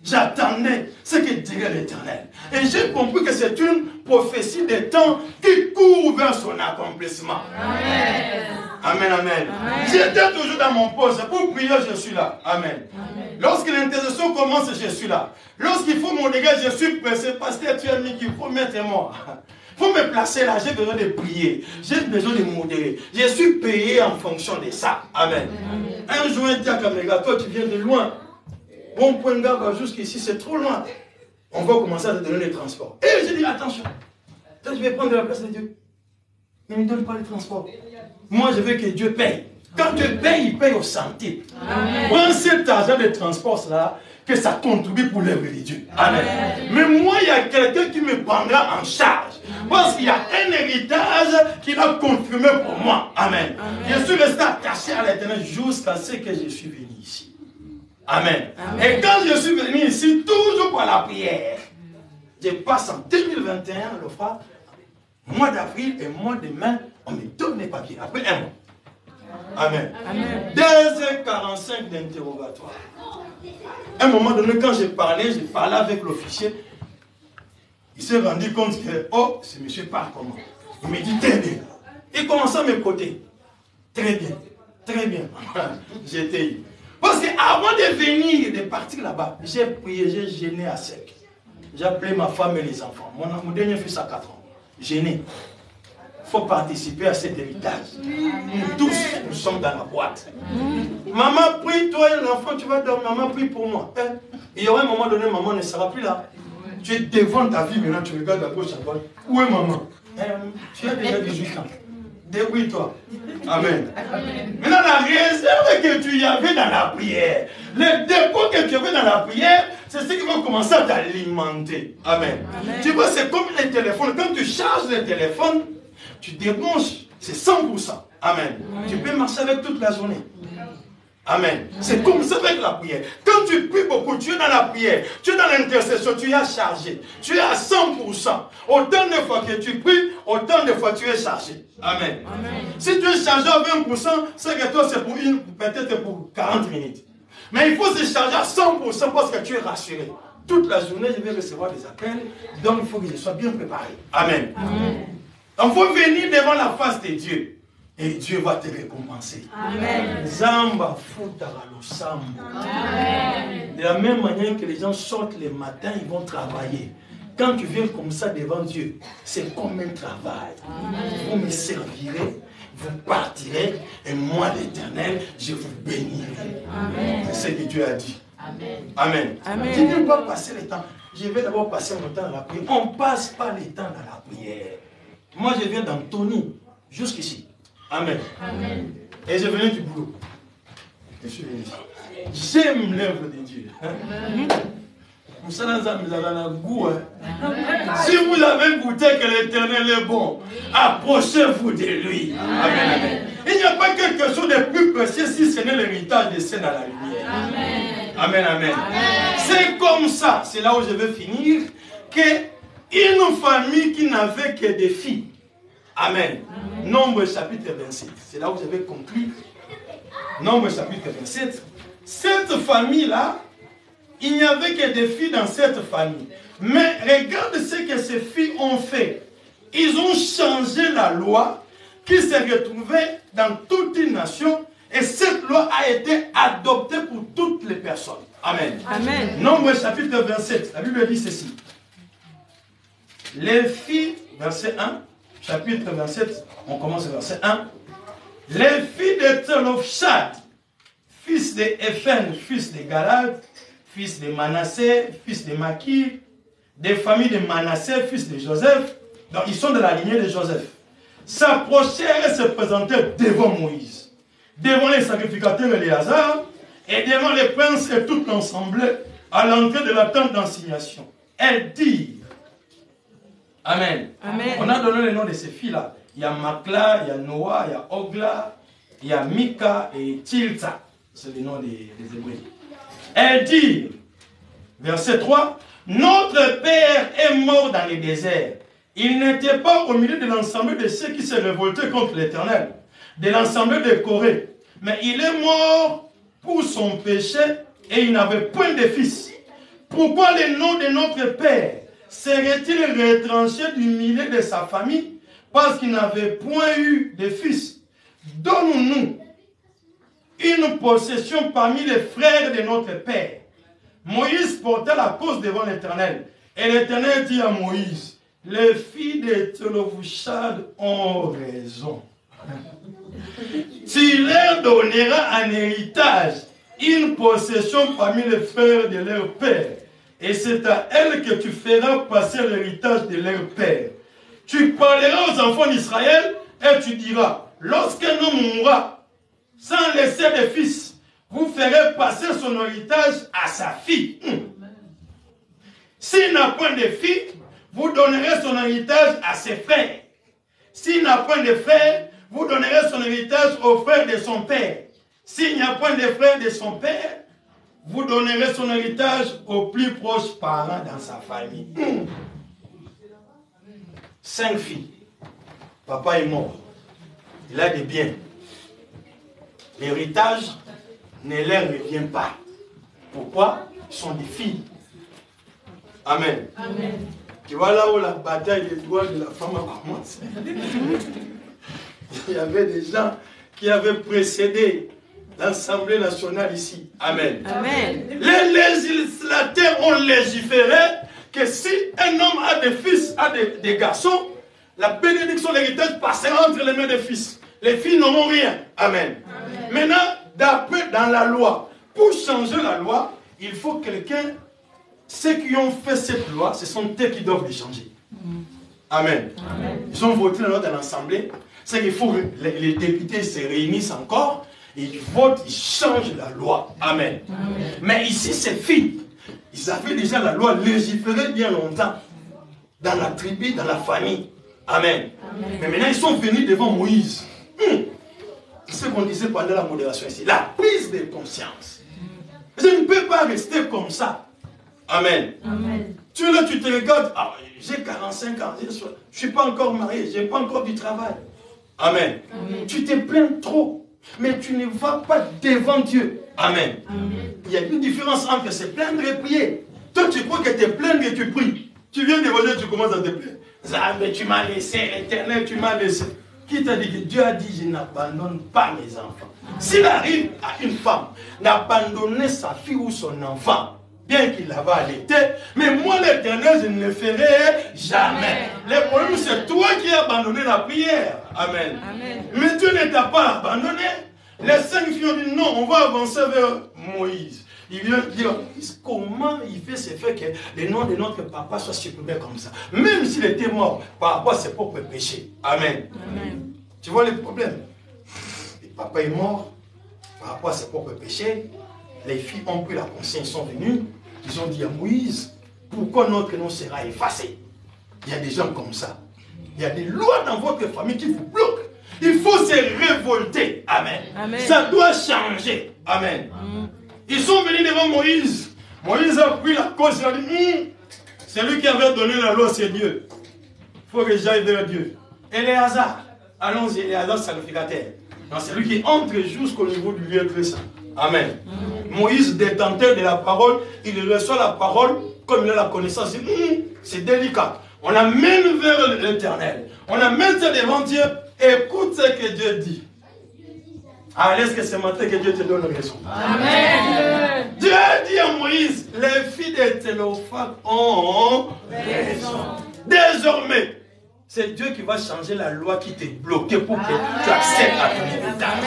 J'attendais ce que dirait l'Éternel. Et j'ai compris que c'est une prophétie des temps qui court vers son accomplissement. Amen. Amen, amen. J'étais toujours dans mon poste. Pour prier, je suis là. Amen. Lorsque l'intercession commence, je suis là. Lorsqu'il faut mon dégât, je suis pressé. Pasteur, tu as mis qu'il faut mettre moi. Il faut me placer là. J'ai besoin de prier. J'ai besoin de modérer. Je suis payé en fonction de ça. Amen. Un jour, un diacre me dit, toi, tu viens de loin. Bon point de jusqu'ici, c'est trop loin. On va commencer à te donner les transports. Et j'ai dit, attention. Toi, je vais prendre la place de Dieu. Il ne me donne pas les transports. Moi, je veux que Dieu paye. Quand Dieu paye, il paye au centime. Prends cet argent de transport là, que ça contribue pour l'œuvre de Dieu. Amen. Mais moi, il y a quelqu'un qui me prendra en charge. Parce qu'il y a un héritage qu'il a confirmé pour moi. Amen. Je suis resté attaché à l'Éternel jusqu'à ce que je suis venu ici. Amen. Et quand je suis venu ici, toujours pour la prière, je passe en 2021, le frère, mois d'avril et mois de mai, on me donne les papiers. Après 1 mois. Amen. Amen. 2h45 d'interrogatoire. À un moment donné, quand j'ai parlé avec l'officier. Il s'est rendu compte que, oh, ce monsieur parle comment? Il me dit très bien. Il commence à me côté. Très bien, très bien. J'étais eu. Parce qu'avant de venir, de partir là-bas, j'ai prié, j'ai gêné à sec. J'ai appelé ma femme et les enfants. Mon dernier fils a 4 ans. Gêné. Il faut participer à cet héritage. Nous tous, nous sommes dans la boîte. Maman, prie, toi et l'enfant, tu vas dormir. Maman, prie pour moi. Il y aura un moment donné, maman ne sera plus là. Tu es devant ta vie maintenant, tu regardes à gauche, à droite. Où est maman? Tu as déjà 18 ans. Débrouille-toi. Amen. Maintenant, la réserve que tu y avais dans la prière, le dépôt que tu avais dans la prière, c'est ce qui va commencer à t'alimenter. Amen. Tu vois, c'est comme les téléphones. Quand tu charges le téléphone, tu débranches, c'est 100%. Amen. Tu peux marcher avec toute la journée. Amen. C'est comme ça avec la prière. Quand tu pries beaucoup, tu es dans la prière, tu es dans l'intercession, tu es chargé. Tu es à 100%. Autant de fois que tu pries, autant de fois tu es chargé. Amen. Amen. Si tu es chargé à 20%, c'est que toi c'est pour peut-être pour 40 minutes. Mais il faut se charger à 100% parce que tu es rassuré. Toute la journée, je vais recevoir des appels, donc il faut que je sois bien préparé. Amen. Amen. Donc il faut venir devant la face de Dieu. Et Dieu va te récompenser. Amen. Zamba futara sambo. Amen. De la même manière que les gens sortent le matin, ils vont travailler. Quand tu viens comme ça devant Dieu, c'est comme un travail. Amen. Vous me servirez, vous partirez, et moi l'Éternel, je vous bénirai. C'est ce que Dieu a dit. Amen. Amen. Amen. Je ne vais pas passer le temps. Je vais d'abord passer mon temps dans la prière. On ne passe pas le temps dans la prière. Moi, je viens d'Antony jusqu'ici. Amen. Amen. Et je venais du boulot. Je suis venu. J'aime l'œuvre de Dieu. Si vous avez goûté que l'Éternel est bon, approchez-vous de lui. Amen. Amen. Il n'y a pas quelque chose de plus précieux si ce n'est l'héritage des saints dans la lumière. Amen. Amen. Amen. Amen. C'est comme ça, c'est là où je vais finir, qu'une famille qui n'avait que des filles. Amen. Nombre chapitre 27. C'est là où j'avais conclu. Nombre chapitre 27. Cette famille-là, il n'y avait que des filles dans cette famille. Mais regarde ce que ces filles ont fait. Ils ont changé la loi qui s'est retrouvée dans toute une nation. Et cette loi a été adoptée pour toutes les personnes. Amen. Amen. Nombre chapitre 27. La Bible dit ceci. Les filles, verset 1. Chapitre 27, on commence au verset 1. Les filles de Tselofshad, fils de Éphen, fils de Galad, fils de Manassé, fils de Makir, des familles de Manassé, fils de Joseph, donc ils sont de la lignée de Joseph, s'approchèrent et se présentèrent devant Moïse, devant les sacrificateurs Éléazar, et devant les princes et toute l'ensemble, à l'entrée de la tente d'assignation. Elles dirent, Amen. Amen. On a donné le nom de ces filles-là. Il y a Makla, il y a Noah, il y a Ogla, il y a Mika et Tilsa. C'est le nom des Hébreux. Elle dit, verset 3, notre père est mort dans le désert. Il n'était pas au milieu de l'ensemble de ceux qui se révoltaient contre l'Éternel, de l'ensemble de Corée. Mais il est mort pour son péché et il n'avait point de fils. Pourquoi le nom de notre père serait-il retranché du milieu de sa famille parce qu'il n'avait point eu de fils? Donne-nous une possession parmi les frères de notre père. Moïse portait la cause devant l'Éternel. Et l'Éternel dit à Moïse, les filles de Tselofshad ont raison. Tu leur donneras en héritage une possession parmi les frères de leur père. Et c'est à elles que tu feras passer l'héritage de leur père. Tu parleras aux enfants d'Israël et tu diras, lorsqu'un homme mourra sans laisser de fils, vous ferez passer son héritage à sa fille. S'il n'a point de fille, vous donnerez son héritage à ses frères. S'il n'a point de frères, vous donnerez son héritage aux frères de son père. S'il n'y a point de frères de son père, vous donnerez son héritage aux plus proches parents dans sa famille. 5 filles. Papa est mort. Il a des biens. l'héritage ne leur revient pas. Pourquoi? Ils sont des filles. Amen. Amen. Tu vois là où la bataille des droits de la femme a commencé. Il y avait des gens qui avaient précédé l'Assemblée nationale ici. Amen. Amen. Les législateurs ont légiféré que si un homme a des fils, a des garçons, la bénédiction de l'héritage passera entre les mains des fils. Les filles n'auront rien. Amen. Amen. Maintenant, d'après dans la loi, pour changer la loi, il faut quelqu'un. Ceux qui ont fait cette loi, ce sont eux qui doivent les changer. Amen. Amen. Ils ont voté la loi dans l'Assemblée. C'est qu'il faut que les députés se réunissent encore, et ils votent, ils changent la loi. Amen. Amen. Mais ici, ces filles, ils avaient déjà la loi légiférée bien longtemps, dans la tribu, dans la famille. Amen. Amen. Mais maintenant, ils sont venus devant Moïse. C'est ce qu'on disait pendant la modération ici. La prise de conscience. Je ne peux pas rester comme ça. Amen. Amen. Tu es là, tu te regardes. Ah, j'ai 45 ans. Je ne suis pas encore marié. Je n'ai pas encore du travail. Amen. Amen. Tu te plains trop. Mais tu ne vas pas devant Dieu. Amen. Amen. Il y a une différence entre se plaindre et prier. Toi, tu crois que te plaindre et tu pries. Tu viens devant Dieu, tu commences à te plaindre. Ah, mais tu m'as laissé, Éternel, tu m'as laissé. Qui t'a dit que Dieu a dit, je n'abandonne pas mes enfants. S'il arrive à une femme d'abandonner sa fille ou son enfant, bien qu'il l'avait allaité, mais moi l'Éternel, je ne le ferai jamais. Le problème, c'est toi qui as abandonné la prière. Amen. Amen. Mais Dieu ne t'a pas abandonné. Les 5 filles ont dit non, on va avancer vers Moïse. Il vient dire comment il fait ce fait que le nom de notre papa soit supprimé comme ça. Même s'il était mort par rapport à ses propres péchés. Amen. Amen. Tu vois le problème? Le papa est mort par rapport à ses propres péchés. Les filles ont pris la conscience, ils sont venus. Ils ont dit à Moïse, pourquoi notre nom sera effacé? Il y a des gens comme ça. Il y a des lois dans votre famille qui vous bloquent. Il faut se révolter. Amen. Amen. Ça doit changer. Amen. Amen. Ils sont venus devant Moïse. Moïse a pris la cause. Il a dit, c'est lui qui avait donné la loi, c'est Dieu. Il faut que j'aille vers Dieu. Éléazar. Allons-y, Éléazar sacrificateur. C'est lui qui entre jusqu'au niveau du lieu très saint. Amen. Moïse, détenteur de la parole, il reçoit la parole comme il a la connaissance. C'est délicat. On amène vers l'Éternel. On amène ça devant Dieu. Écoute ce que Dieu dit. Ah, est-ce que ce matin que Dieu te donne raison? Amen. Dieu dit à Moïse, les filles de Thélophane ont raison. Désormais, c'est Dieu qui va changer la loi qui t'est bloquée pour que tu acceptes à ton héritage.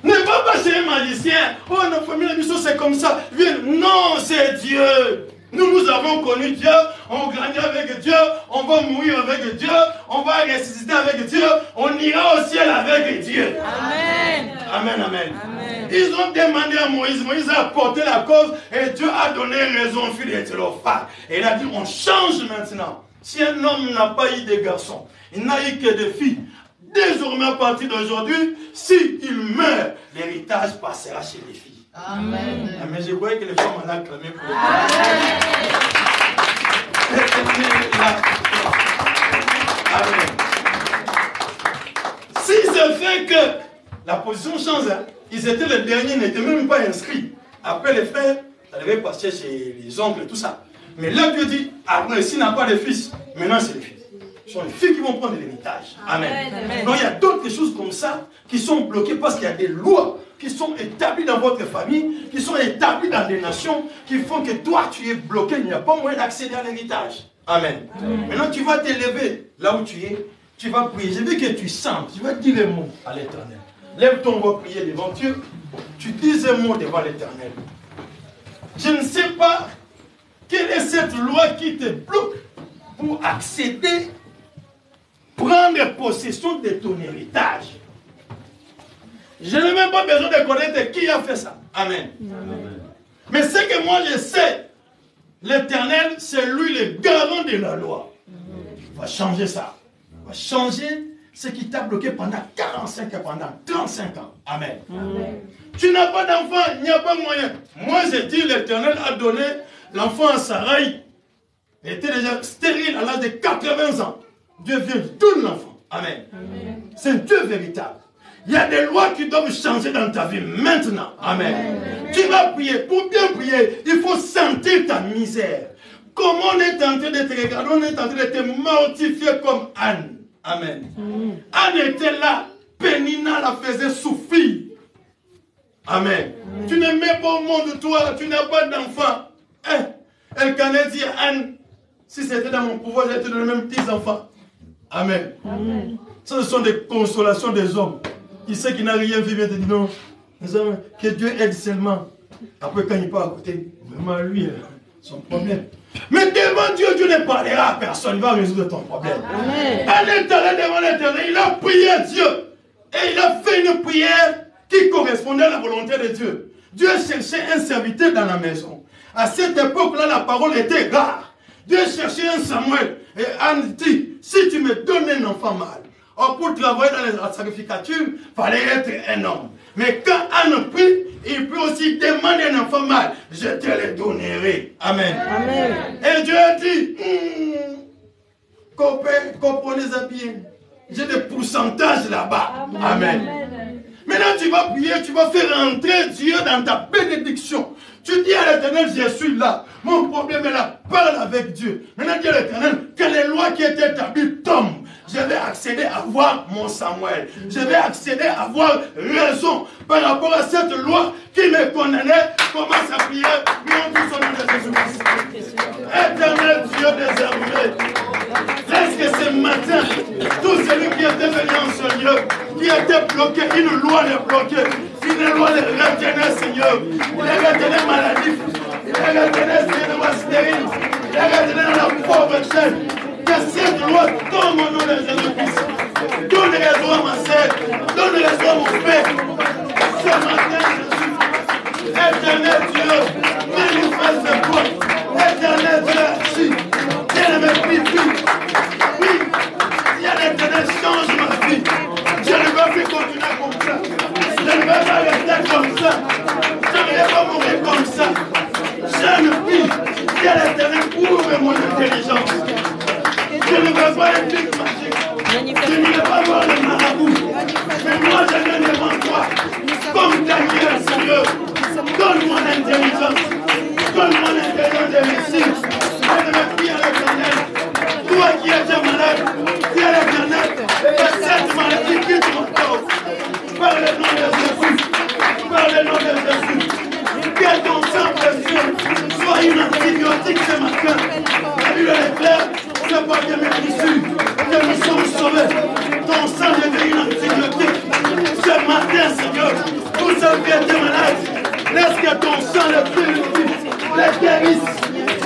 Ne va pas chez un magicien. Oh, notre famille, la mission, c'est comme ça. Viens. Non, c'est Dieu. Nous avons connu Dieu, on grandit avec Dieu, on va mourir avec Dieu, on va ressusciter avec Dieu, on ira au ciel avec Dieu. Amen. Amen, amen. Amen. Ils ont demandé à Moïse, Moïse a porté la cause et Dieu a donné raison au fils de Thélophane. Et il a dit, on change maintenant. Si un homme n'a pas eu de garçons, il n'a eu que des filles, désormais à partir d'aujourd'hui, s'il meurt, l'héritage passera chez les filles. Amen. Mais je croyais que les femmes allaient acclamer pour le Amen. Si c'est fait que la position change, hein, ils étaient les derniers, n'étaient même pas inscrits. Après les frères, ça devait passer chez les oncles et tout ça. Mais là, Dieu dit, après, s'il n'a pas de fils, maintenant c'est les filles. Ce sont les filles qui vont prendre l'héritage. Amen. Amen. Donc il y a d'autres choses comme ça qui sont bloquées parce qu'il y a des lois qui sont établies dans votre famille, qui sont établies dans des nations, qui font que toi tu es bloqué, il n'y a pas moyen d'accéder à l'héritage. Amen. Amen. Maintenant tu vas t'élever là où tu es, tu vas prier. Je veux que tu sens, tu vas dire les mots à l'Éternel. Lève-toi, on va prier devant Dieu. Tu dis un mot devant l'Éternel. Je ne sais pas quelle est cette loi qui te bloque pour accéder, prendre possession de ton héritage. Je n'ai même pas besoin de connaître qui a fait ça. Amen. Amen. Mais ce que moi je sais, l'Éternel, c'est lui le garant de la loi. Il va changer ça. Il va changer ce qui t'a bloqué pendant 45 ans, pendant 35 ans. Amen. Amen. Tu n'as pas d'enfant, il n'y a pas moyen. Moi je dis, l'Éternel a donné l'enfant à Sarai. Il était déjà stérile à l'âge de 80 ans. Dieu vient de donner l'enfant. Amen. Amen. C'est un Dieu véritable. Il y a des lois qui doivent changer dans ta vie maintenant. Amen. Tu vas prier. Pour bien prier, il faut sentir ta misère. Comme on est en train de te regarder, on est en train de te mortifier comme Anne. Amen. Anne était là. Pénina la faisait souffrir. Amen. Tu ne mets pas au monde toi, tu n'as pas d'enfant. Elkanah dit à Anne, si c'était dans mon pouvoir, j'allais te donner même 10 enfants. Amen. Ça, ce sont des consolations des hommes. Qui sait qu'il n'a rien vu, vient te dire non. Que Dieu aide seulement. Après, quand il part à côté, vraiment lui, son problème. Mais devant Dieu, Dieu ne parlera à personne. Il va résoudre ton problème. À l'intérieur, devant l'intérieur, il a prié à Dieu. Et il a fait une prière qui correspondait à la volonté de Dieu. Dieu cherchait un serviteur dans la maison. À cette époque-là, la parole était rare. Dieu cherchait un Samuel. Et Anne dit, si tu me donnes un enfant mâle, pour travailler dans la sacrificature, il fallait être un homme. Mais quand Anne prie, il peut aussi demander un enfant mâle. Je te le donnerai. Amen. Amen. Et Dieu a dit, comprenez-vous bien. J'ai des pourcentages là-bas. Amen. Maintenant, tu vas prier, tu vas faire entrer Dieu dans ta bénédiction. Tu dis à l'Éternel, je suis là. Mon problème est là. Parle avec Dieu. Maintenant, dis à l'Éternel, que les lois qui étaient établies tombent. Je vais accéder à voir mon Samuel. Je vais accéder à avoir raison par rapport à cette loi qui me condamnait. Commence à prier. Nous tous au nom de Jésus-Christ. Éternel Dieu des armées, laisse que ce matin, tout celui qui était venu en ce lieu, qui était bloqué, une loi le bloquait, une loi le retenait, Seigneur. Il est retenu maladif, il est retenu Seigneur stérile, il est retenu dans la pauvre chaîne. Que cette loi tombe au nom de Jésus-Christ. Donne raison à ma sœur, donne raison à mon père. Ce matin, Jésus, éternel Dieu, manifeste-toi. Éternel Dieu, agis. Bien-aimé, prie. Oui, si l'éternel change ma vie, je ne veux plus continuer comme ça. Je ne veux pas rester comme ça. Je ne vais pas mourir comme ça. Je ne prie. Si l'éternel ouvre mon intelligence. Je ne veux pas être magique. Je ne veux pas voir le marabout. Mais moi, je viens devant toi. Comme Daniel, Seigneur. Donne-moi l'intelligence. Donne-moi l'intelligence de réussir. Je me prie à l'Éternel. Toi qui étais malade, dis à l'Éternel que cette maladie quitte mon corps. Par le nom de Jésus. Par le nom de Jésus. Que ton sang précieux soit une antibiotique ce matin. La Bible déclare, c'est pas que mes blessures, que nous sommes sauvés. Ton sang devient une antibiotique. Ce matin, Seigneur, tous ceux qui étaient malades, laisse que ton sang les purifie, les guérisse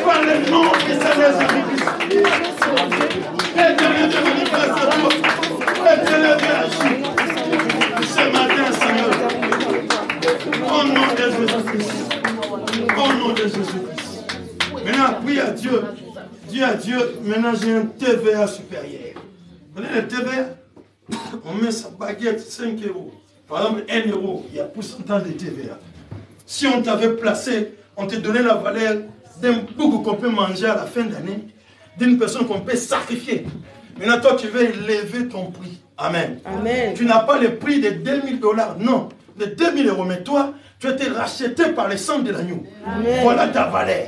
par le nom de Jésus-Christ. Éternel Dieu manifeste à toi. Éternel Dieu agit. Ce matin, Seigneur, au nom de Jésus-Christ. Au nom de Jésus-Christ. Maintenant, prie à Dieu. Dis à Dieu, maintenant j'ai un TVA supérieur. Vous voyez le TVA? On met sa baguette 5 €. Par exemple, 1 €, il y a pourcentage de TVA. Si on t'avait placé, on te donnait la valeur d'un bouc qu'on peut manger à la fin d'année, d'une personne qu'on peut sacrifier. Maintenant, toi, tu veux élever ton prix. Amen. Amen. Tu n'as pas le prix de 2000 $, non, de 2000 €, mais toi, tu as été racheté par le sang de l'agneau. Voilà ta valeur.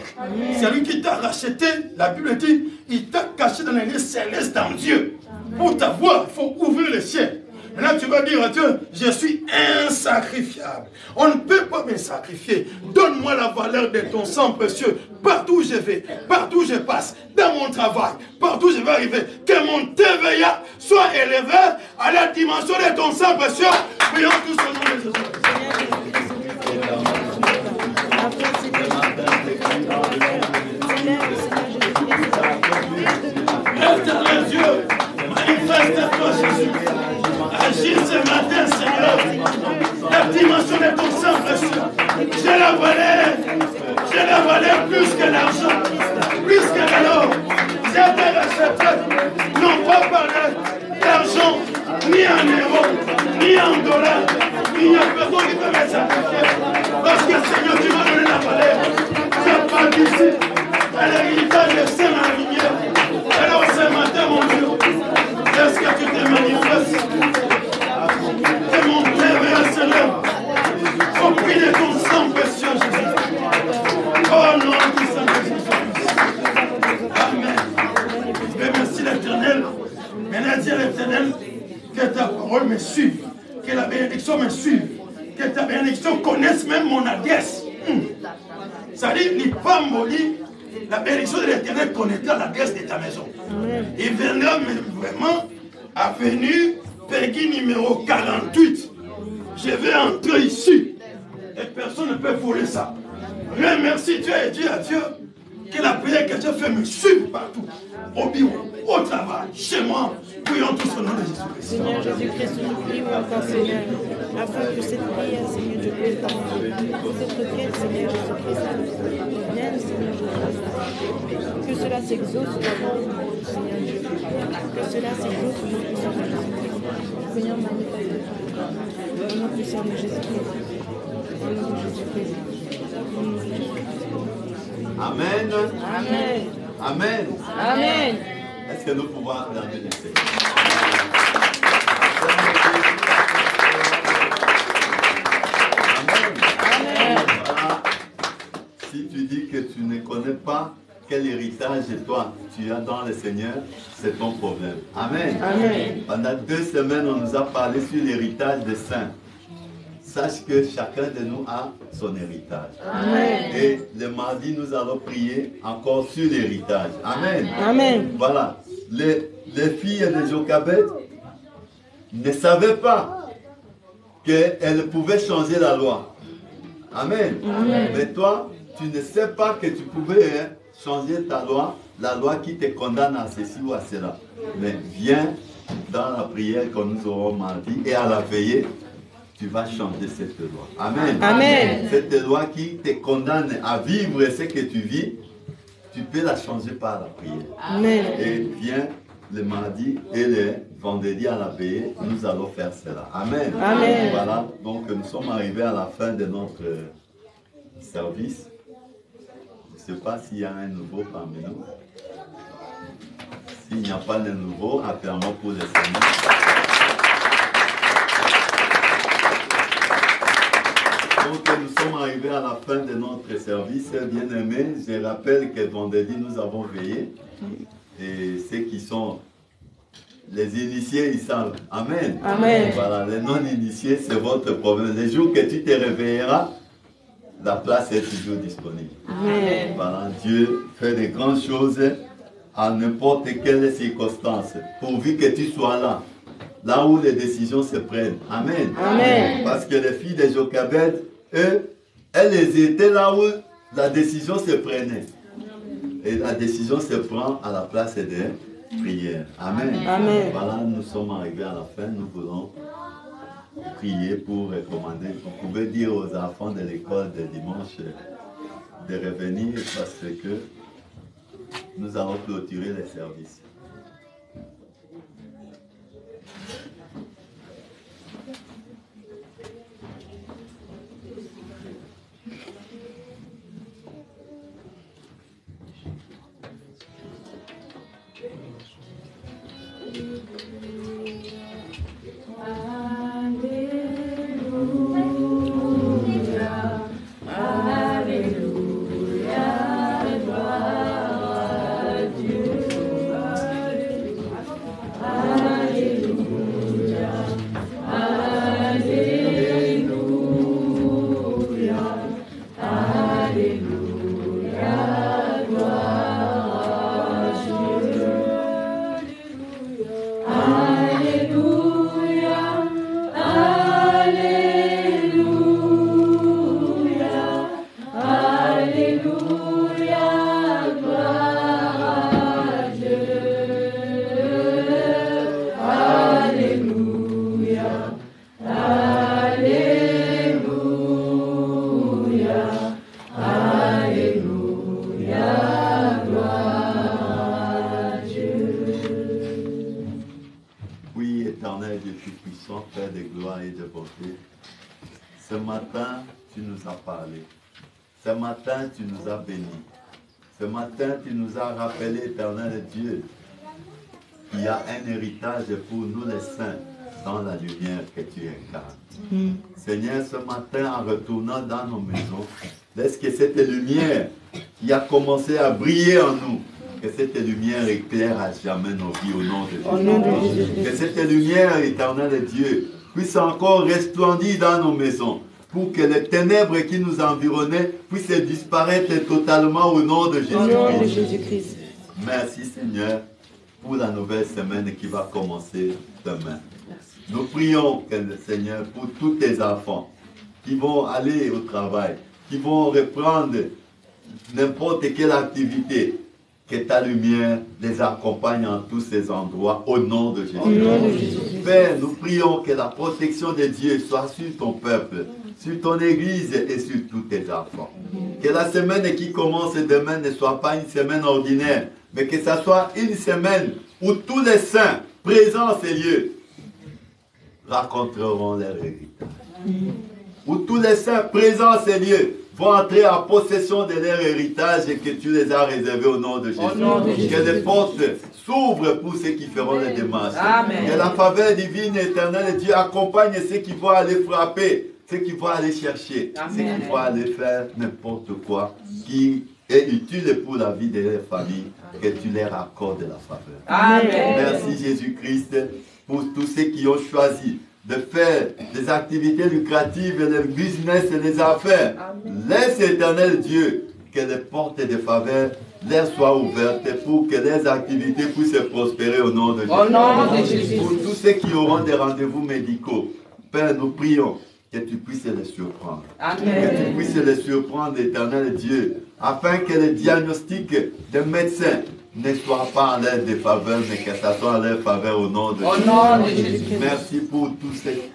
C'est lui qui t'a racheté. La Bible dit, il t'a caché dans les lieux célestes en Dieu. Pour t'avoir, il faut ouvrir le ciel. Maintenant, tu vas dire à Dieu, je suis insacrifiable. On ne peut pas me sacrifier. Donne-moi la valeur de ton sang précieux. Partout où je vais, partout où je passe, dans mon travail, partout où je vais arriver, que mon TVA soit élevé à la dimension de ton sang précieux. Prions tous au nom de Jésus. Éternel Dieu, manifeste-toi, Jésus. Agis ce matin, Seigneur. La dimension de ton sang précieux. J'ai la valeur plus que l'argent, plus que l'or. J'ai été racheté, non pas par l'argent, ni en euros, ni en dollars. Il n'y a personne qui peut me sacrifier. Parce que Seigneur, tu m'as donné la valeur. Je parle d'ici à l'héritage de Saint à la lumière. Alors ce matin, mon Dieu, est-ce que tu te manifestes? Que mon maison connaissent même mon adresse. Ça dit, les femmes la bénédiction de l'Éternel connaîtra l'adresse de ta maison. Il viendra vraiment avenue Peggy numéro 48. Je vais entrer ici. Et personne ne peut voler ça. Remercie Dieu et dis à Dieu que la prière que Dieu fait me suive partout. Au bureau, au travail, chez moi. Prions tous au nom de Jésus-Christ. Seigneur Jésus-Christ, nous prions encore, Seigneur, afin que cette prière, Seigneur, Dieu puisse t'envoyer. Cette requête, Seigneur Jésus-Christ, vienne, Seigneur Jésus-Christ. Que cela s'exauce au nom de Seigneur Jésus. Que cela s'exauce au nom de Jésus-Christ. Seigneur, manifeste au nom puissant de Jésus-Christ. Au nom de Jésus-Christ. Amen. Amen. Amen. Amen. Est-ce que nous pouvons acclamer le Seigneur? Amen. Voilà. Si tu dis que tu ne connais pas quel héritage toi tu as dans le Seigneur, c'est ton problème. Amen. Amen. Pendant 2 semaines, on nous a parlé sur l'héritage des saints. Sache que chacun de nous a son héritage. Amen. Et le mardi, nous allons prier encore sur l'héritage. Amen. Amen. Voilà. Les filles de Jochebed ne savaient pas qu'elles pouvaient changer la loi. Amen. Amen. Mais toi, tu ne sais pas que tu pouvais changer ta loi, la loi qui te condamne à ceci ou à cela. Mais viens dans la prière que nous aurons mardi et à la veillée, tu vas changer cette loi. Amen. Amen. Cette loi qui te condamne à vivre ce que tu vis, tu peux la changer par la prière. Amen. Et viens le mardi et le vendredi à la veillée, nous allons faire cela. Amen. Amen. Voilà, donc nous sommes arrivés à la fin de notre service. Je ne sais pas s'il y a un nouveau parmi nous. S'il n'y a pas de nouveau, acclamons pour le Seigneur. Donc nous sommes arrivés à la fin de notre service, bien-aimés. Je rappelle que vendredi nous avons veillé. Et ceux qui sont les initiés, ils savent. Amen. Amen. Voilà, les non-initiés, c'est votre problème. Les jours que tu te réveilleras, la place est toujours disponible. Amen. Voilà, Dieu fait de grandes choses à n'importe quelle circonstance, pourvu que tu sois là. Là où les décisions se prennent. Amen. Amen. Parce que les filles de Jochebed, eux, elles étaient là où la décision se prenait. Et la décision se prend à la place des prières. Amen. Amen. Voilà, nous sommes arrivés à la fin. Nous voulons prier pour recommander. Vous pouvez dire aux enfants de l'école de dimanche de revenir parce que nous allons clôturer les services. Ce matin, tu nous as parlé. Ce matin, tu nous as bénis. Ce matin, tu nous as rappelé, éternel Dieu, qu'il y a un héritage pour nous les saints dans la lumière que tu incarnes. Seigneur, ce matin, en retournant dans nos maisons, laisse que cette lumière qui a commencé à briller en nous, que cette lumière éclaire à jamais nos vies au nom de Jésus. Que cette lumière, éternel Dieu, puisse encore resplendir dans nos maisons. pour que les ténèbres qui nous environnaient puissent disparaître totalement au nom de Jésus-Christ. Merci Seigneur pour la nouvelle semaine qui va commencer demain. Nous prions, Seigneur, pour tous tes enfants qui vont aller au travail, qui vont reprendre n'importe quelle activité, que ta lumière les accompagne en tous ces endroits au nom de Jésus. Père, nous prions que la protection de Dieu soit sur ton peuple, sur ton église et sur tous tes enfants. Que la semaine qui commence demain ne soit pas une semaine ordinaire, mais que ce soit une semaine où tous les saints présents en ces lieux raconteront leur héritage. Où tous les saints présents en ces lieux vont entrer en possession de leur héritage et que tu les as réservés au nom de Jésus. Que les portes s'ouvrent pour ceux qui feront les démarches. Que la faveur divine et éternelle de Dieu accompagne ceux qui vont aller frapper, ceux qui vont aller chercher, ceux qui vont aller faire n'importe quoi qui est utile pour la vie de leur famille. Que tu leur accordes la faveur. Amen. Merci Jésus-Christ pour tous ceux qui ont choisi de faire des activités lucratives, les business et les affaires. Laisse éternel Dieu que les portes de faveur leur soient ouvertes pour que les activités puissent prospérer au nom de Jésus. Au nom de Jésus. Pour tous ceux qui auront des rendez-vous médicaux, Père, nous prions que tu puisses les surprendre. Amen. Que tu puisses les surprendre, éternel Dieu, afin que les diagnostics des médecins ne soient pas en leur défaveur, mais que ça soit en leur faveur au nom de Jésus. Merci pour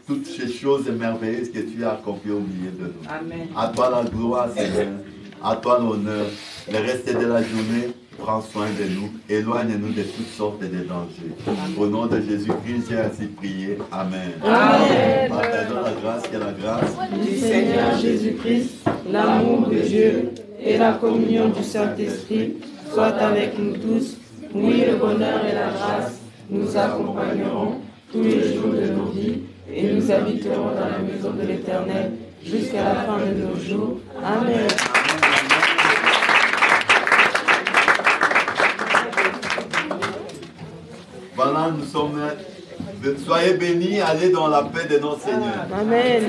toutes ces choses merveilleuses que tu as accomplies au milieu de nous. Amen. À toi la gloire, Seigneur. À toi l'honneur. Le reste de la journée, prends soin de nous. Éloigne-nous de toutes sortes de dangers. Au nom de Jésus-Christ, j'ai ainsi prié. Amen. Amen. Partageons la grâce, que la grâce Du Seigneur Jésus-Christ, l'amour de Dieu et la communion du Saint-Esprit soit avec nous tous. Oui, le bonheur et la grâce nous accompagneront tous les jours de nos vies et nous habiterons dans la maison de l'Éternel jusqu'à la fin de nos jours. Amen. Voilà, nous sommes. Soyez bénis, allez dans la paix de notre Seigneur. Amen.